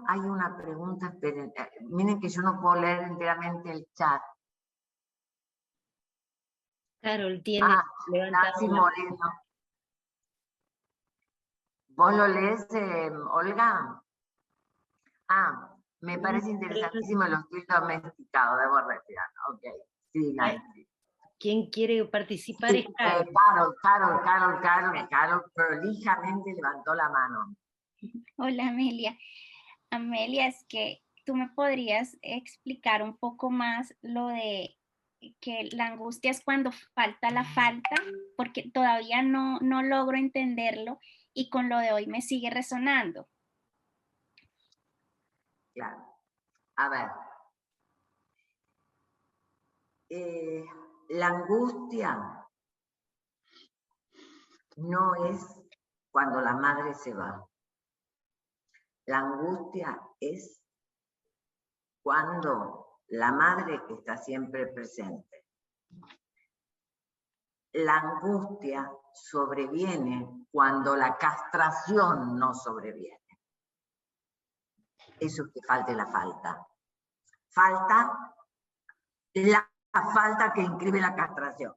Hay una pregunta, esperen, miren que yo no puedo leer enteramente el chat. Carol tiene levantado Nancy la Moreno. ¿Vos lo lees, Olga? Me parece interesantísimo el hostil domesticado, debo retirar. Ok, sí, Nancy. ¿Quién quiere participar? Es Carol. Carol prolijamente levantó la mano. Hola, Amelia. Amelia, es que tú me podrías explicar un poco más lo de que la angustia es cuando falta la falta, porque todavía no logro entenderlo y con lo de hoy me sigue resonando. Claro. A ver. La angustia no es cuando la madre se va. La angustia es cuando la madre está siempre presente. La angustia sobreviene cuando la castración no sobreviene. Eso es que falte la falta. Falta la falta que inscribe la castración.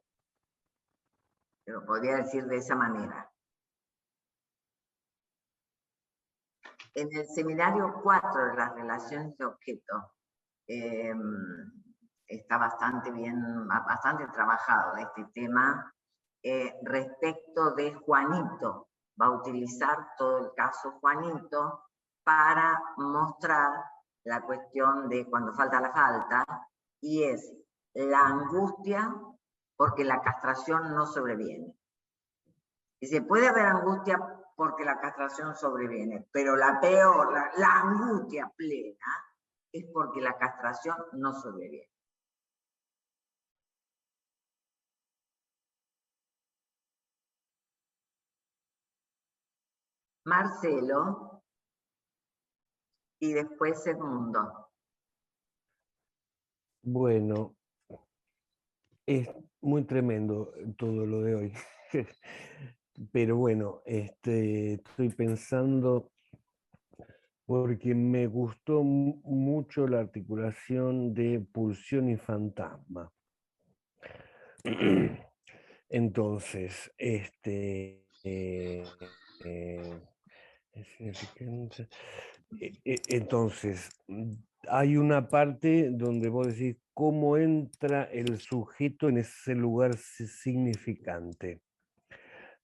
Pero podría decir de esa manera. En el seminario 4 de las relaciones de objeto está bastante trabajado este tema respecto de Juanito. Va a utilizar todo el caso Juanito para mostrar la cuestión de cuando falta la falta, y es la angustia porque la castración no sobreviene. Y se puede haber angustia porque la castración sobreviene, pero la peor, la angustia plena, es porque la castración no sobreviene. Marcelo y después Edmundo. Bueno, es muy tremendo todo lo de hoy. Pero bueno, estoy pensando, porque me gustó mucho la articulación de pulsión y fantasma. Entonces, es significante. Entonces, hay una parte donde vos decís cómo entra el sujeto en ese lugar significante.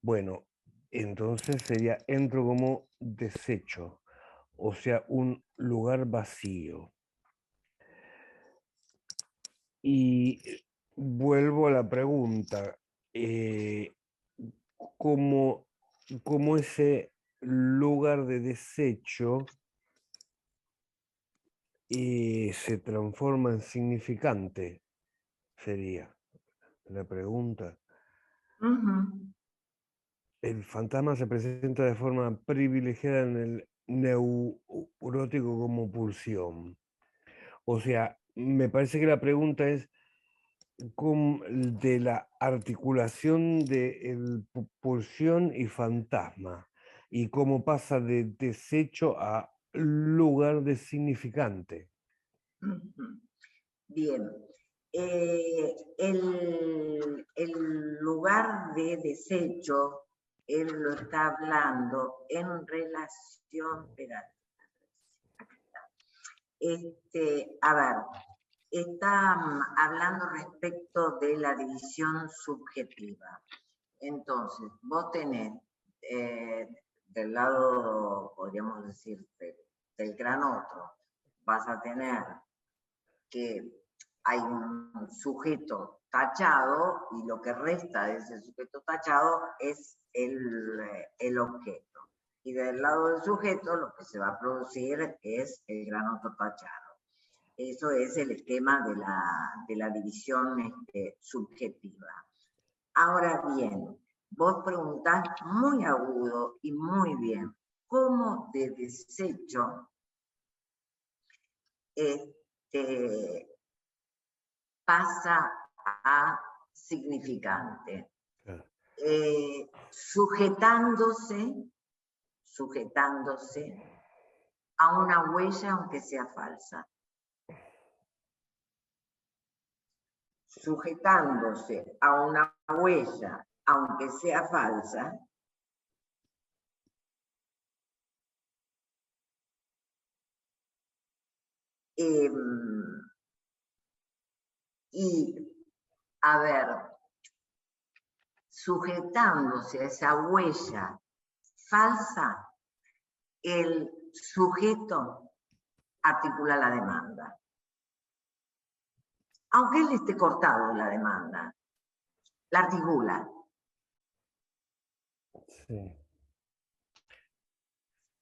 Bueno, entonces sería entro como desecho, o sea, un lugar vacío. Y vuelvo a la pregunta, ¿cómo ese lugar de desecho se transforma en significante? Sería la pregunta. El fantasma se presenta de forma privilegiada en el neurótico como pulsión. O sea, me parece que la pregunta es de la articulación de pulsión y fantasma y cómo pasa de desecho a lugar de significante. Bien. El lugar de desecho, él lo está hablando en relación, a ver, está hablando respecto de la división subjetiva. Entonces, vos tenés del lado, podríamos decir, del gran otro, vas a tener que hay un sujeto tachado y lo que resta de ese sujeto tachado es el objeto. Y del lado del sujeto lo que se va a producir es el gran otro tachado. Eso es el esquema de la división subjetiva. Ahora bien, vos preguntás muy agudo y muy bien, ¿cómo de desecho pasa a significante? Claro. Sujetándose a una huella aunque sea falsa. Sujetándose a una huella aunque sea falsa, y, a ver, sujetándose a esa huella falsa, el sujeto articula la demanda. Aunque él esté cortado en la demanda, la articula. Sí.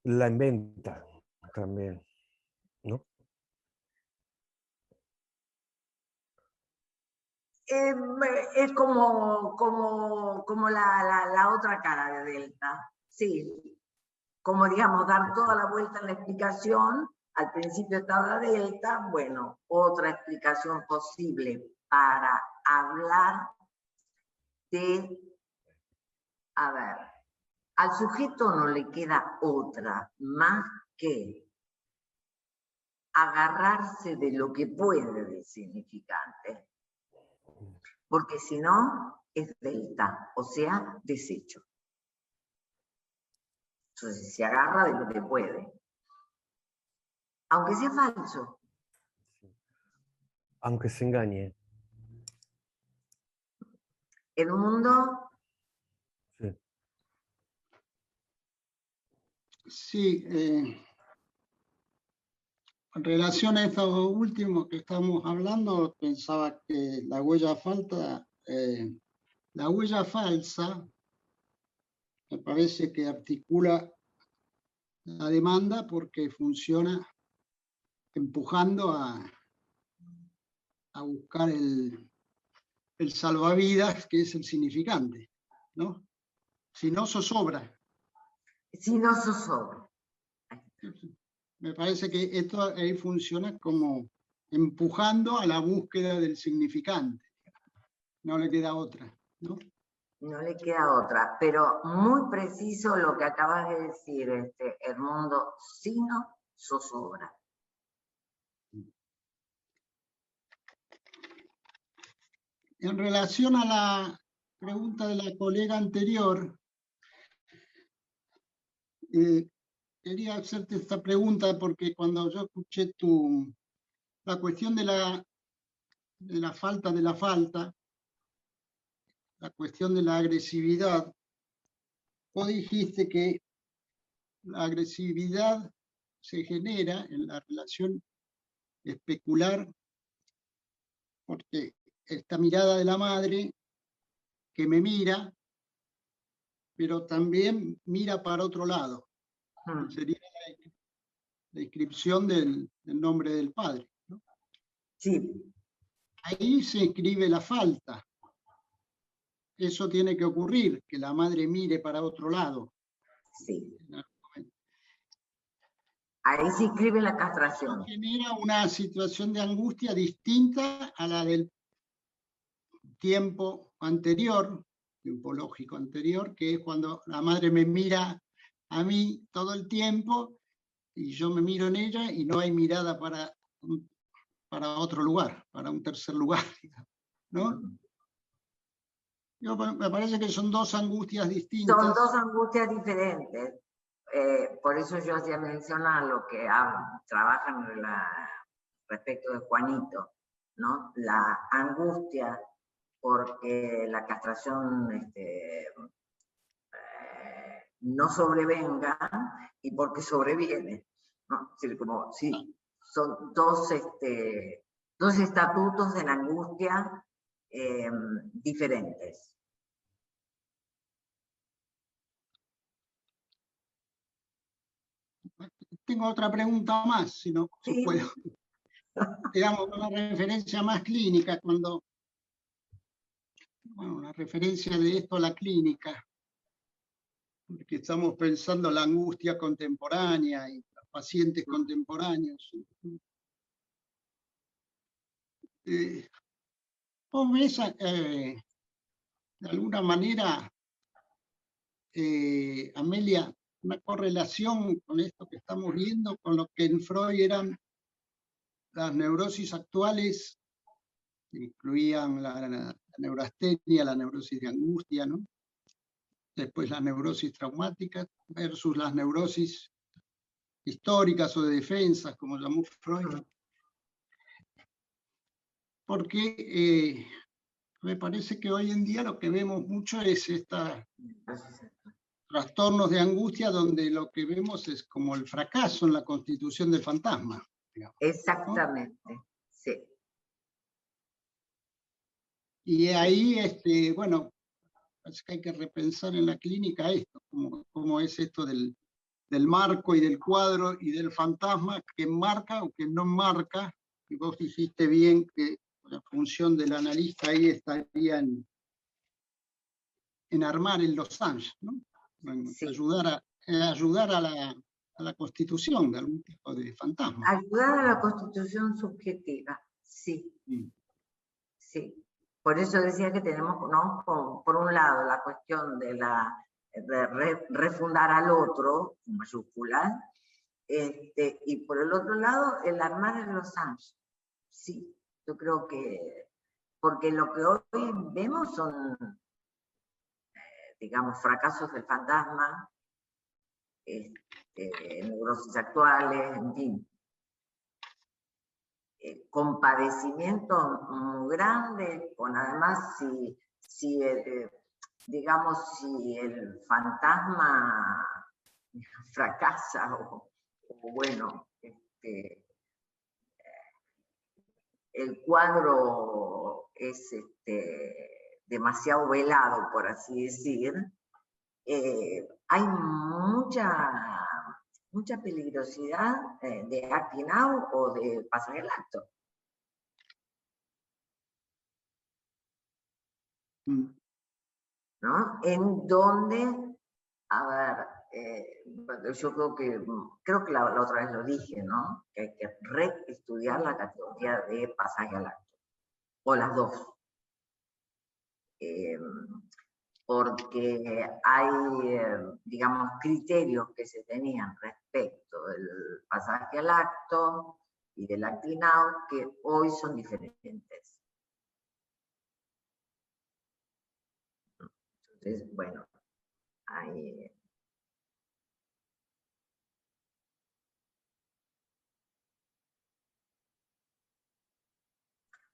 La inventa también, ¿no? Es como la otra cara de Delta. Sí, como digamos, dar toda la vuelta en la explicación. Al principio estaba Delta, bueno, otra explicación posible para hablar de, a ver, al sujeto no le queda otra más que agarrarse de lo que puede de significante, porque si no es delta, o sea, desecho. Entonces se agarra de lo que puede, aunque sea falso. Aunque se engañe. El mundo... Sí. Sí, en relación a esto último que estamos hablando, pensaba que la huella falsa me parece que articula la demanda porque funciona empujando a buscar el salvavidas, que es el significante, ¿no? Si no, zozobra. Si no zozobra. Me parece que esto ahí funciona como empujando a la búsqueda del significante. No le queda otra, ¿no? No le queda otra, pero muy preciso lo que acabas de decir, Edmundo, si no zozobra. En relación a la pregunta de la colega anterior, quería hacerte esta pregunta porque cuando yo escuché la cuestión de la falta de la falta, la cuestión de la agresividad, vos dijiste que la agresividad se genera en la relación especular porque esta mirada de la madre que me mira, pero también mira para otro lado. Sería la inscripción del nombre del padre, ¿no? Sí. Ahí se inscribe la falta. Eso tiene que ocurrir, que la madre mire para otro lado. Sí. Ahí se inscribe la castración. Eso genera una situación de angustia distinta a la del tiempo anterior, tiempo lógico anterior, que es cuando la madre me mira a mí todo el tiempo y yo me miro en ella y no hay mirada para otro lugar, para un tercer lugar, ¿no? Me parece que son dos angustias distintas. Son dos angustias diferentes. Por eso yo hacía mención a lo que trabajan respecto de Juanito, ¿no? La angustia porque la castración no sobrevenga y porque sobreviene, ¿no? Es decir, como, sí, son dos estatutos de la angustia diferentes. Tengo otra pregunta más, si no, Sí. si puedo. Digamos, una referencia más clínica, una referencia de esto a la clínica, porque estamos pensando en la angustia contemporánea y los pacientes contemporáneos. ¿Vos ves, de alguna manera, Amelia, una correlación con esto que estamos viendo, con lo que en Freud eran las neurosis actuales, que incluían la neurastenia, la neurosis de angustia, ¿no? Después las neurosis traumáticas versus las neurosis históricas o de defensas, como llamó Freud? Porque me parece que hoy en día lo que vemos mucho es trastornos de angustia donde lo que vemos es como el fracaso en la constitución del fantasma. Digamos, exactamente, ¿no? Sí. Y ahí, bueno, parece que hay que repensar en la clínica esto, cómo es esto del marco y del cuadro y del fantasma, que marca o que no marca, y vos dijiste bien que la función del analista ahí estaría en armar el losange, ¿no? Sí. Ayudar a la constitución de algún tipo de fantasma. Ayudar a la constitución subjetiva, sí. Sí. Por eso decía que tenemos, ¿no? Por un lado, la cuestión de refundar al otro, en mayúsculas, y por el otro lado, el armar el losange. Sí, yo creo que, porque lo que hoy vemos son, digamos, fracasos del fantasma, neurosis actuales, en fin. Compadecimiento muy grande, con además digamos, si el fantasma fracasa o bueno, el cuadro es demasiado velado, por así decir, hay mucha peligrosidad de acting out o de pasar el acto. ¿No? En donde, a ver, yo creo que la otra vez lo dije, ¿no? Que hay que reestudiar la categoría de pasaje al acto, o las dos. Porque hay, digamos, criterios que se tenían respecto del pasaje al acto y del acting out que hoy son diferentes. Entonces, bueno, hay...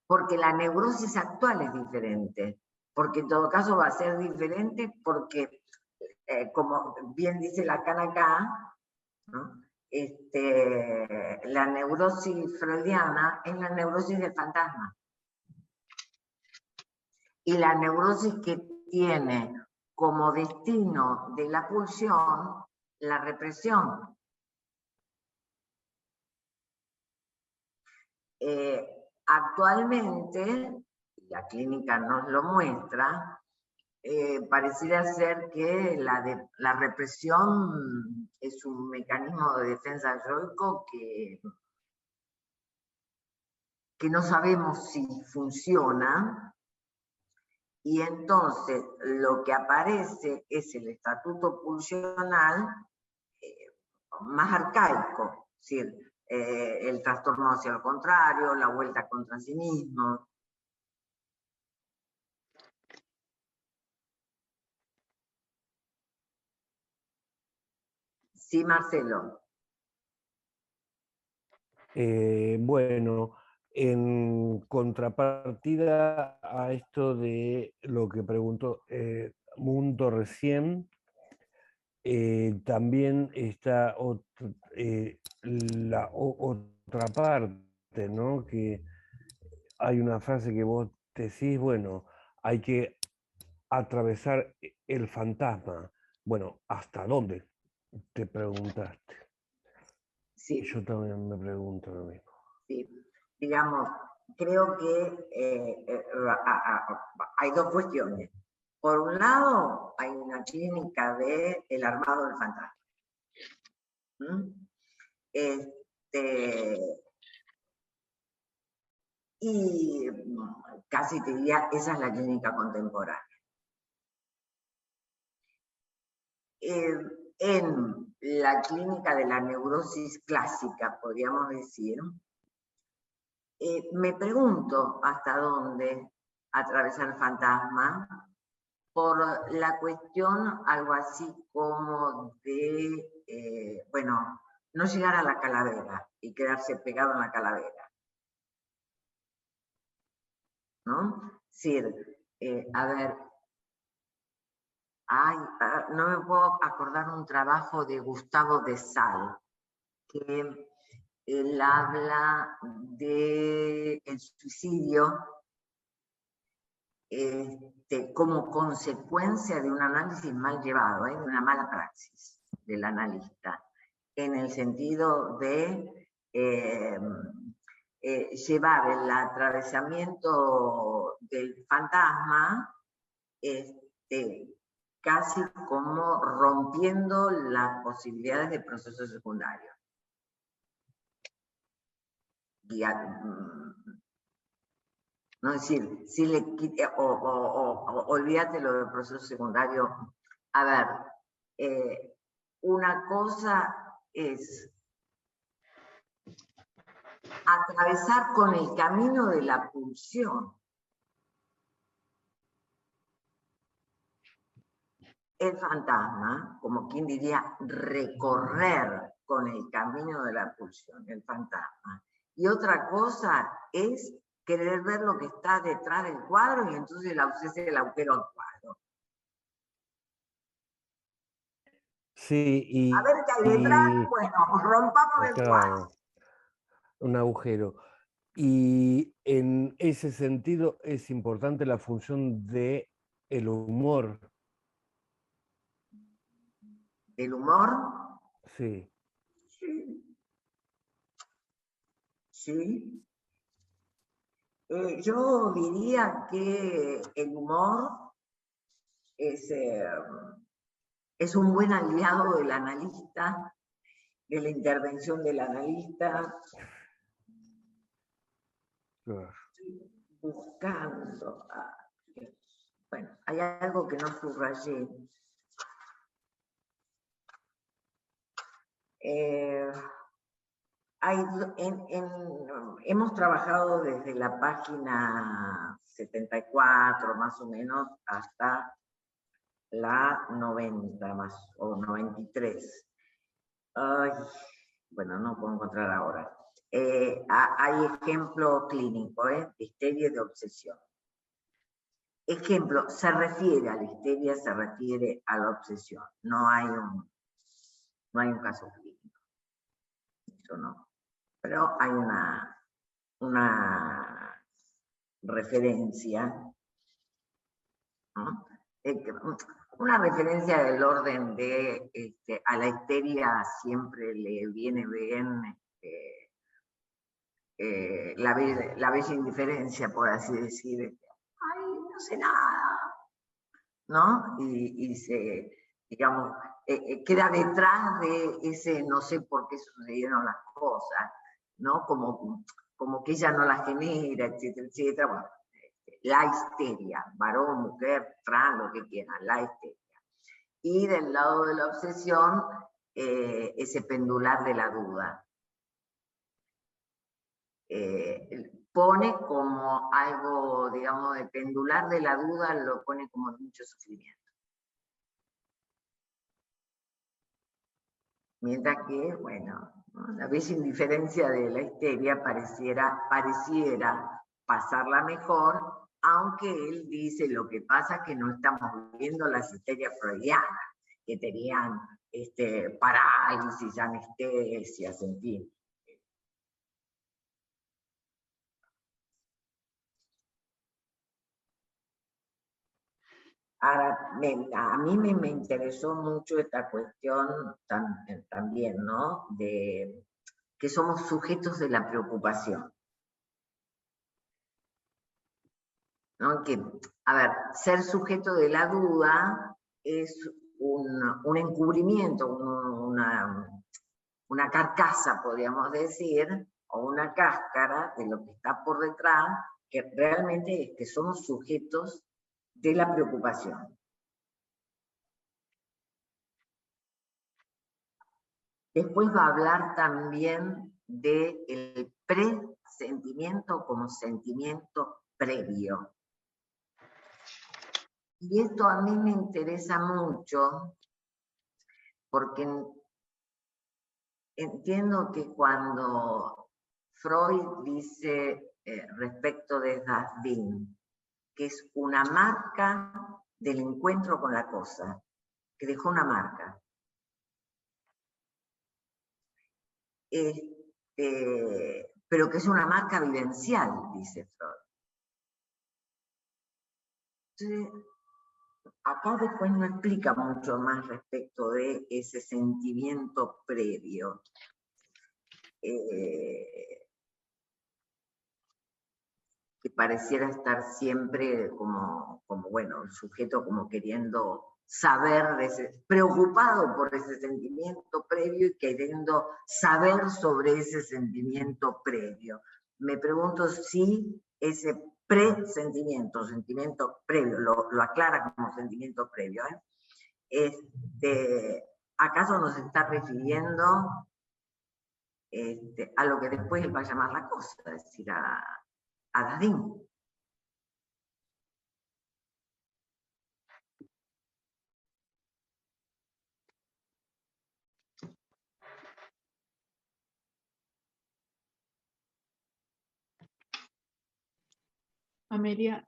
Porque la neurosis actual es diferente, porque en todo caso va a ser diferente porque, como bien dice Lacan acá, ¿no? La neurosis freudiana es la neurosis del fantasma. Y la neurosis que tiene como destino de la pulsión la represión. Actualmente, la clínica nos lo muestra, pareciera ser que la represión es un mecanismo de defensa yoico que no sabemos si funciona, y entonces lo que aparece es el estatuto pulsional más arcaico, es decir, el trastorno hacia lo contrario, la vuelta contra sí mismo. Sí, Marcelo. Bueno, en contrapartida a esto de lo que preguntó Mundo recién, también está la otra parte, ¿no? Que hay una frase que vos decís, bueno, hay que atravesar el fantasma. Bueno, ¿hasta dónde? Te preguntaste. Sí. Yo también me pregunto lo mismo. Sí, digamos, creo que hay dos cuestiones. Por un lado, hay una clínica del armado del fantasma. Y casi te diría, esa es la clínica contemporánea. En la clínica de la neurosis clásica, podríamos decir, me pregunto hasta dónde atravesar el fantasma por la cuestión algo así como de, bueno, no llegar a la calavera y quedarse pegado en la calavera, ¿no? Es decir, a ver, no me puedo acordar un trabajo de Gustavo de Sal, que él habla del suicidio como consecuencia de un análisis mal llevado, de una mala praxis del analista, en el sentido de llevar el atravesamiento del fantasma casi como rompiendo las posibilidades de proceso secundario. No decir, si le quite, olvídate lo del proceso secundario. A ver, una cosa es atravesar con el camino de la pulsión el fantasma, como quien diría, recorrer con el camino de la pulsión el fantasma. Y otra cosa es querer ver lo que está detrás del cuadro y entonces hacerse el agujero al cuadro. Sí, y... A ver qué hay detrás, bueno, rompamos el cuadro. Un agujero. Y en ese sentido es importante la función del humor. ¿El humor? Sí. Sí. Sí. Yo diría que el humor es es un buen aliado del analista, de la intervención del analista. Claro. Buscando. Bueno, hay algo que no subrayé. Hemos trabajado desde la página 74 más o menos hasta la 90 más o 93. Ay, bueno, no puedo encontrar ahora. Hay ejemplo clínico, de histeria y de obsesión. Ejemplo, se refiere a la histeria, se refiere a la obsesión. No hay un caso clínico. Eso no. Pero hay una referencia, ¿no? Una referencia del orden de a la histeria siempre le viene bien la bella indiferencia, por así decir. Ay, no sé nada, ¿no? Y se, digamos, queda detrás de ese no sé por qué sucedieron las cosas, ¿no? Como que ella no las genera, etcétera, etcétera. Bueno, la histeria, varón, mujer, trans, lo que quieran, la histeria. Y del lado de la obsesión, ese pendular de la duda. Pone como algo, digamos, de pendular de la duda, lo pone como mucho sufrimiento. Mientras que, bueno, ¿no? La bella indiferencia de la histeria pareciera pasarla mejor, aunque él dice lo que pasa es que no estamos viendo las histerias freudianas, que tenían parálisis, anestesias, en fin. Ahora, a mí me interesó mucho esta cuestión también, ¿no? De que somos sujetos de la preocupación. ¿No? Que, a ver, ser sujeto de la duda es un encubrimiento, una carcasa, podríamos decir, o una cáscara de lo que está por detrás, que realmente es que somos sujetos de la preocupación. Después va a hablar también del presentimiento como sentimiento previo. Y esto a mí me interesa mucho porque entiendo que cuando Freud dice respecto de Das Ding, que es una marca del encuentro con la cosa, que dejó una marca. Pero que es una marca vivencial, dice Freud. Entonces, acá después no explica mucho más respecto de ese sentimiento previo. Que pareciera estar siempre como bueno, el sujeto como queriendo saber, preocupado por ese sentimiento previo y queriendo saber sobre ese sentimiento previo. Me pregunto si ese presentimiento, sentimiento previo, lo aclara como sentimiento previo, ¿acaso nos está refiriendo a lo que después él va a llamar la cosa, es decir, a Das Ding? Amelia,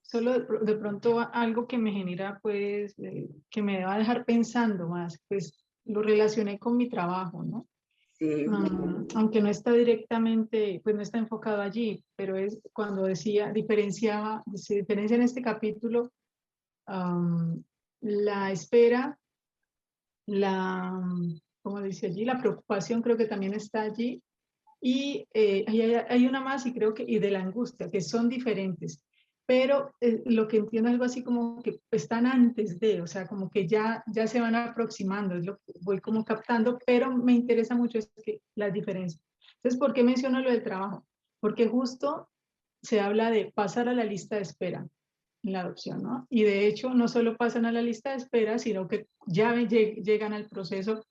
solo de pronto algo que me genera, pues, que me va a dejar pensando más, pues lo relacioné con mi trabajo, ¿no? Sí. Aunque no está directamente, pues no está enfocado allí, pero es cuando se diferencia en este capítulo la espera, como dice allí, la preocupación creo que también está allí, y hay una más y creo que, y de la angustia, que son diferentes, pero lo que entiendo es algo así como que están antes de, o sea, como que ya se van aproximando, es lo que voy como captando, pero me interesa mucho es que las diferencias. Entonces, ¿por qué menciono lo del trabajo? Porque justo se habla de pasar a la lista de espera en la adopción, ¿no? Y de hecho, no solo pasan a la lista de espera, sino que ya llegan al proceso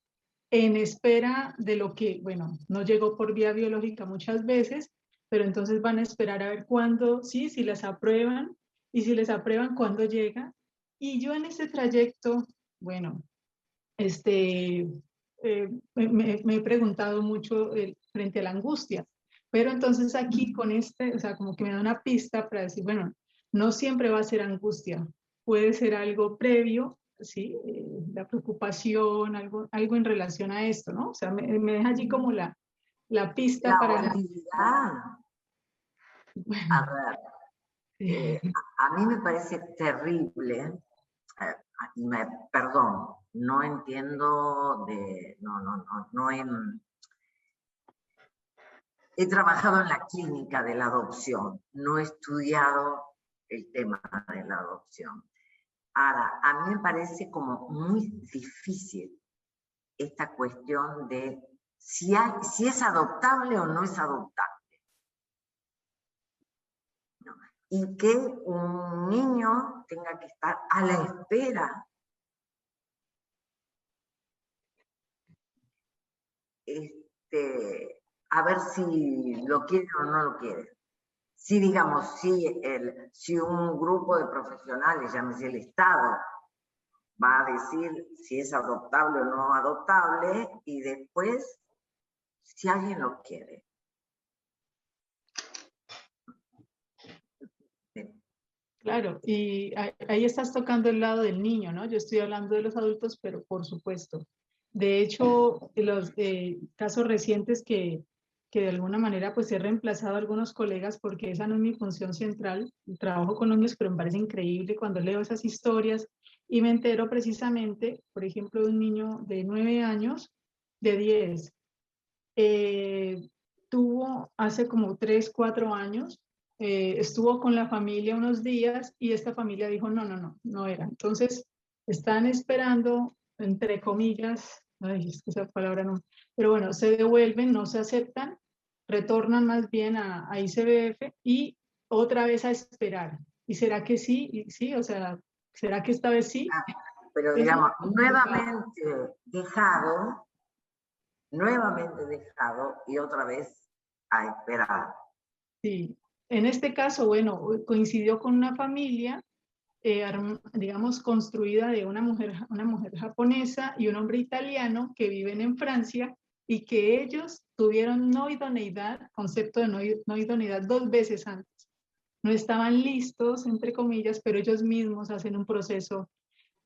en espera de lo que, bueno, no llegó por vía biológica muchas veces, pero entonces van a esperar a ver cuándo, sí, si les aprueban, y si les aprueban, cuándo llega. Y yo en ese trayecto, bueno, me he preguntado mucho frente a la angustia, pero entonces aquí con o sea, como que me da una pista para decir, bueno, no siempre va a ser angustia, puede ser algo previo, ¿sí? La preocupación, algo en relación a esto, ¿no? O sea, me deja allí como la pista La para... hostilidad. A ver, a mí me parece terrible, perdón, no entiendo he trabajado en la clínica de la adopción, no he estudiado el tema de la adopción. Ahora, a mí me parece como muy difícil esta cuestión de si es adoptable o no es adoptable. Y que un niño tenga que estar a la espera a ver si lo quiere o no lo quiere. Si, digamos, si un grupo de profesionales, llámese el Estado, va a decir si es adoptable o no adoptable, y después, si alguien lo quiere. Claro, y ahí estás tocando el lado del niño, ¿no? Yo estoy hablando de los adultos, pero por supuesto. De hecho, los casos recientes que de alguna manera pues he reemplazado a algunos colegas porque esa no es mi función central, trabajo con niños, pero me parece increíble cuando leo esas historias y me entero precisamente, por ejemplo, de un niño de 9 años, de 10, tuvo hace como 3, 4 años, estuvo con la familia unos días y esta familia dijo, no era. Entonces, están esperando, entre comillas, ay, es que esa palabra no, pero bueno, se devuelven, no se aceptan, retornan más bien a ICBF y otra vez a esperar. ¿Y será que sí? ¿Y sí? O sea, ¿será que esta vez sí? Pero digamos, nuevamente dejado y otra vez a esperar. Sí, en este caso, bueno, coincidió con una familia, digamos, construida de una mujer japonesa y un hombre italiano que viven en Francia y que ellos tuvieron no idoneidad, concepto de no idoneidad 2 veces antes. No estaban listos, entre comillas, pero ellos mismos hacen un proceso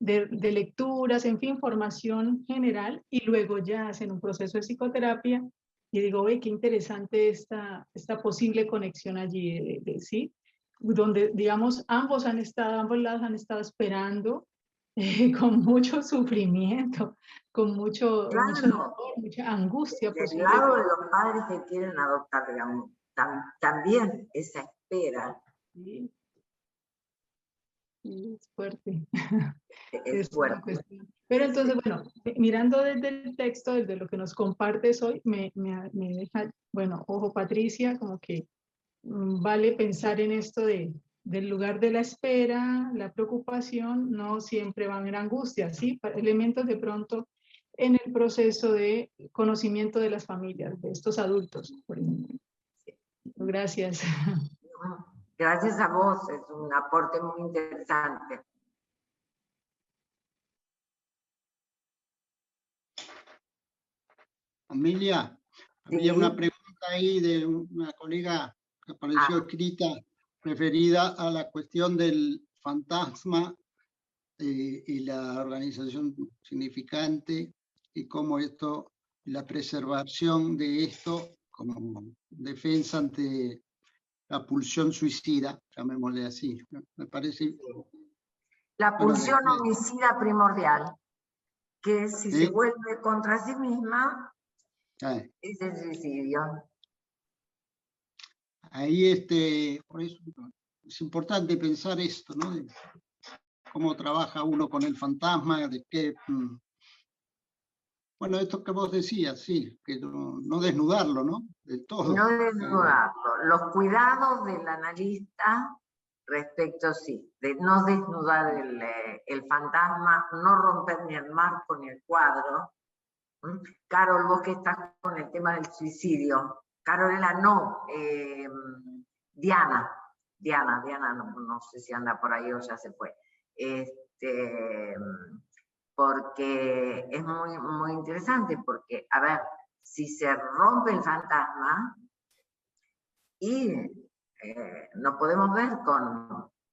de lecturas, en fin, formación general, y luego ya hacen un proceso de psicoterapia. Y digo, ve, qué interesante esta posible conexión allí, ¿sí? Donde, digamos, ambos lados han estado esperando con mucho sufrimiento, con mucho dolor, mucha angustia. Del lado de los padres que quieren adoptar, digamos, también esa espera. Sí. Es fuerte. Es fuerte. Pero entonces, bueno, mirando desde el texto, desde lo que nos compartes hoy, me deja, bueno, ojo Patricia, como que vale pensar en esto del lugar de la espera, la preocupación, no siempre van en angustia, ¿sí? Elementos de pronto en el proceso de conocimiento de las familias, de estos adultos, por ejemplo. Gracias. Gracias a vos, es un aporte muy interesante. Amelia, había una pregunta ahí de una colega que apareció escrita referida a la cuestión del fantasma y la organización significante y cómo esto, la preservación de esto como defensa ante la pulsión suicida, llamémosle así. Me parece... La pulsión homicida primordial, que si se vuelve contra sí misma, es el suicidio. Ahí, por eso, es importante pensar esto, ¿no? De cómo trabaja uno con el fantasma, de qué... Bueno, esto que vos decías, sí, que no desnudarlo, ¿no? Del todo. No desnudarlo. Los cuidados del analista respecto, sí, de no desnudar el fantasma, no romper ni el marco ni el cuadro. Carol, vos que estás con el tema del suicidio. Carolina, no. Diana no sé si anda por ahí o ya se fue. Porque es muy, muy interesante, porque, a ver, si se rompe el fantasma y nos podemos ver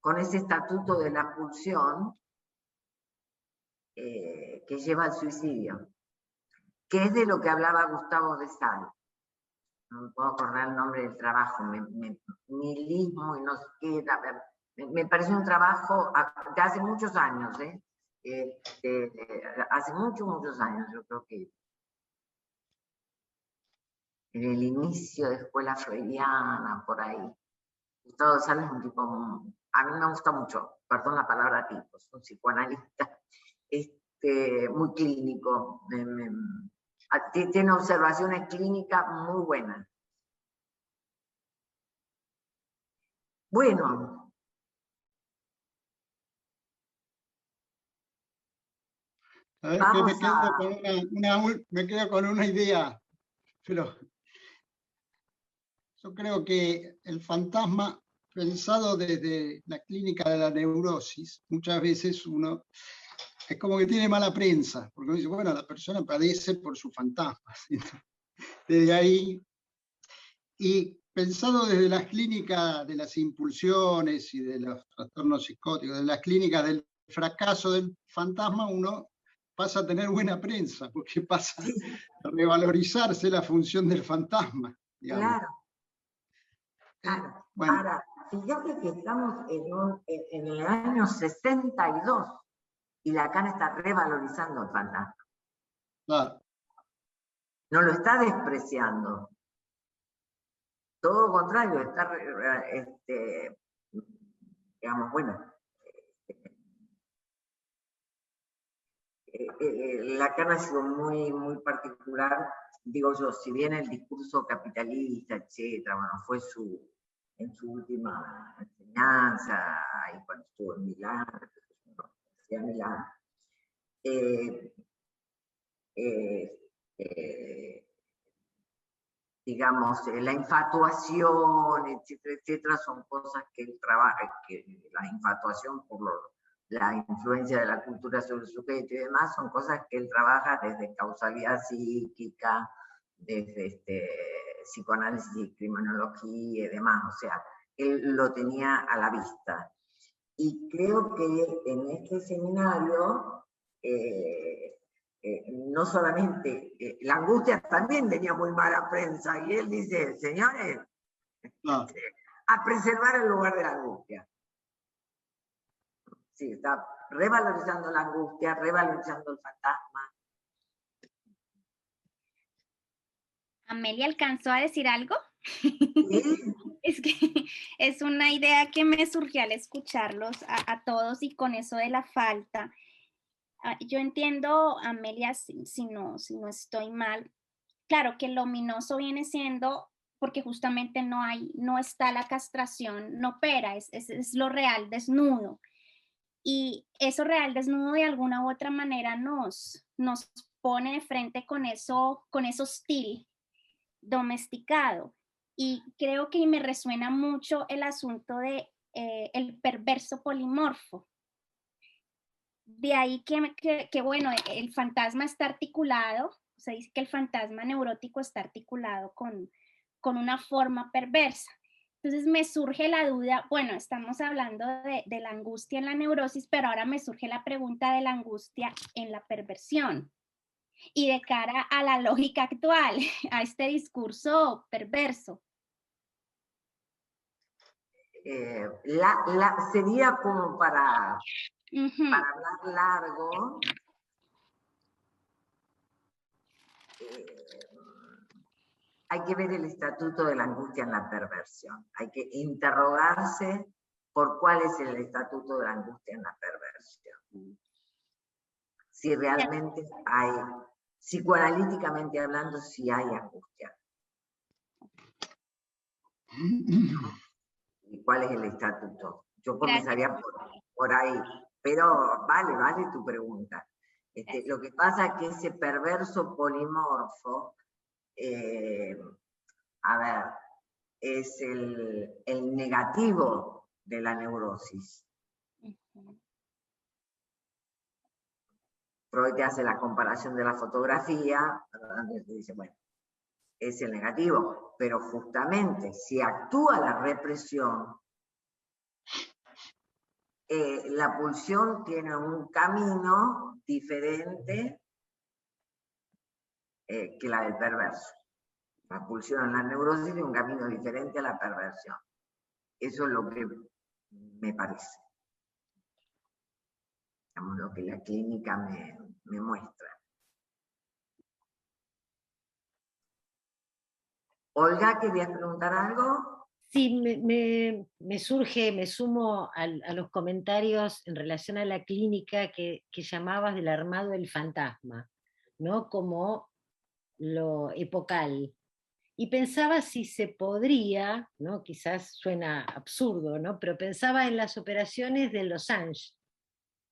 con ese estatuto de la pulsión que lleva al suicidio, que es de lo que hablaba Gustavo de Sal. No me puedo acordar el nombre del trabajo, milismo y no sé qué, a ver, me parece un trabajo de hace muchos años, hace muchos años, yo creo que en el inicio de escuela freudiana, por ahí. Gustavo de Sal es un tipo, a mí me gusta mucho, perdón la palabra tipo, es un psicoanalista muy clínico, tiene observaciones clínicas muy buenas. Bueno. A ver, que me quedo con una idea, pero yo creo que el fantasma, pensado desde la clínica de la neurosis, muchas veces uno es como que tiene mala prensa, porque uno dice, bueno, la persona padece por sus fantasmas. Desde ahí, y pensado desde las clínicas de las impulsiones y de los trastornos psicóticos, de las clínicas del fracaso del fantasma, uno pasa a tener buena prensa, porque pasa a revalorizarse la función del fantasma, digamos. Claro. Bueno. Ahora, fíjate que estamos en el año 62 y Lacan está revalorizando el fantasma. Claro. No lo está despreciando. Todo lo contrario, está, digamos, bueno, Lacan ha sido muy, muy particular, digo yo, si bien el discurso capitalista, etcétera, bueno, fue en su última enseñanza, y cuando estuvo en Milán, digamos, la infatuación, etcétera, etcétera, son cosas que él trabaja, que la infatuación por la influencia de la cultura sobre el sujeto y demás, son cosas que él trabaja desde causalidad psíquica, desde psicoanálisis y criminología y demás, o sea, él lo tenía a la vista. Y creo que en este seminario, no solamente, la angustia también tenía muy mala prensa, y él dice, señores, No. a preservar el lugar de la angustia. Sí, está revalorizando la angustia, revalorizando el fantasma. ¿Amelia alcanzó a decir algo? ¿Sí? Es que es una idea que me surgió al escucharlos a todos y con eso de la falta. Yo entiendo, Amelia, si no estoy mal, claro que lo ominoso viene siendo porque justamente no está la castración, no opera, es lo real desnudo. Y eso real desnudo de alguna u otra manera nos pone de frente con eso hostil, domesticado. Y creo que me resuena mucho el asunto de el perverso polimorfo. De ahí que bueno, el fantasma está articulado, se dice que el fantasma neurótico está articulado con una forma perversa. Entonces me surge la duda, bueno, estamos hablando de la angustia en la neurosis, pero ahora me surge la pregunta de la angustia en la perversión. Y de cara a la lógica actual, a este discurso perverso. Sería como para hablar largo, hay que ver el estatuto de la angustia en la perversión. Hay que interrogarse por cuál es el estatuto de la angustia en la perversión. Si realmente hay, psicoanalíticamente hablando, si hay angustia. ¿Y cuál es el estatuto? Yo comenzaría por ahí, pero vale tu pregunta. Lo que pasa es que ese perverso polimorfo, a ver, es el negativo de la neurosis. Freud te hace la comparación de la fotografía, te dice, bueno, es el negativo, pero justamente si actúa la represión, la pulsión tiene un camino diferente que la del perverso. La pulsión en la neurosis tiene un camino diferente a la perversión. Eso es lo que me parece. Digamos, lo que la clínica me muestra. Olga, ¿querías preguntar algo? Sí, me surge, me sumo a los comentarios en relación a la clínica que llamabas del armado del fantasma, ¿no? Como lo epocal. Y pensaba si se podría, ¿no? Quizás suena absurdo, ¿no? Pero pensaba en las operaciones de Losange,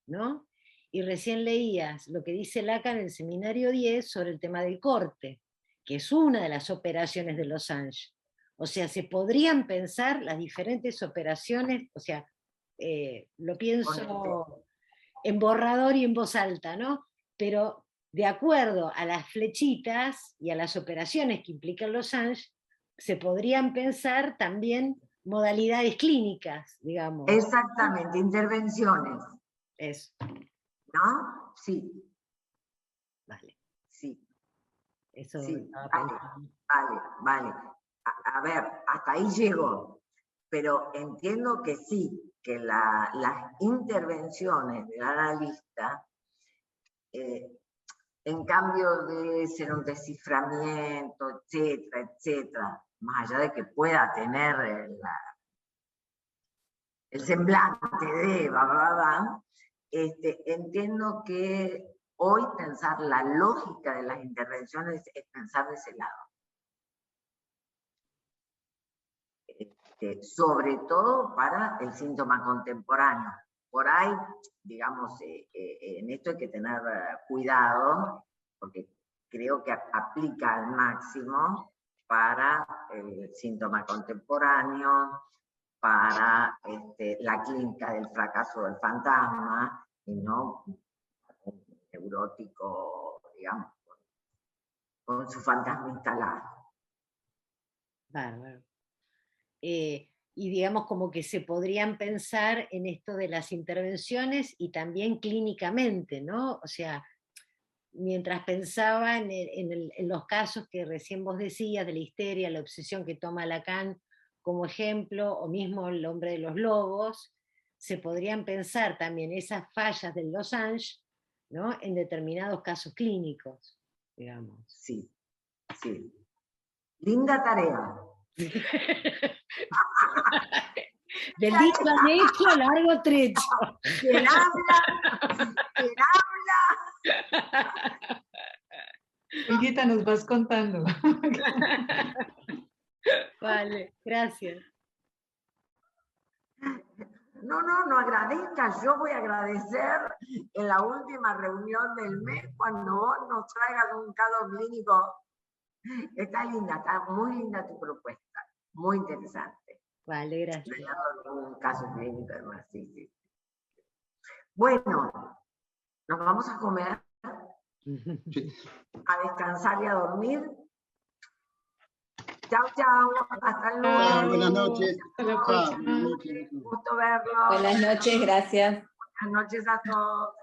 ¿no? Y recién leías lo que dice Lacan en el seminario 10 sobre el tema del corte, que es una de las operaciones de Losange. O sea, se podrían pensar las diferentes operaciones, o sea, lo pienso en borrador y en voz alta, ¿no? Pero de acuerdo a las flechitas y a las operaciones que implican Losange, se podrían pensar también modalidades clínicas, digamos. Exactamente, intervenciones. Eso. ¿No? Sí. Vale. Sí. Eso sí. vale. Vale. A ver, hasta ahí llego. Pero entiendo que sí, que las intervenciones del analista, en cambio de ser un desciframiento, etcétera, más allá de que pueda tener el semblante de entiendo que hoy pensar la lógica de las intervenciones es pensar de ese lado. Sobre todo para el síntoma contemporáneo. Por ahí, digamos, en esto hay que tener cuidado, porque creo que aplica al máximo para el síntoma contemporáneo, para la clínica del fracaso del fantasma, y no un neurótico, digamos, con su fantasma instalado. Bárbaro. Y digamos como que se podrían pensar en esto de las intervenciones y también clínicamente, ¿no? O sea, mientras pensaba en los casos que recién vos decías, de la histeria, la obsesión que toma Lacan como ejemplo, o mismo el hombre de los lobos, se podrían pensar también esas fallas del Losange, ¿no? En determinados casos clínicos, digamos. Sí. Linda tarea. Del dicho al hecho, largo trecho. ¿Quién habla? Olguita, nos vas contando. Vale, gracias. No agradezcas. Yo voy a agradecer en la última reunión del mes cuando vos nos traigas un caso clínico. Está linda, está muy linda tu propuesta. Muy interesante. Vale, gracias. Un caso clínico además, sí. Bueno, nos vamos a comer, a descansar y a dormir. Chao. Hasta luego. Buenas noches. Hasta la próxima. Un gusto verlo. Buenas noches, gracias. Buenas noches a todos.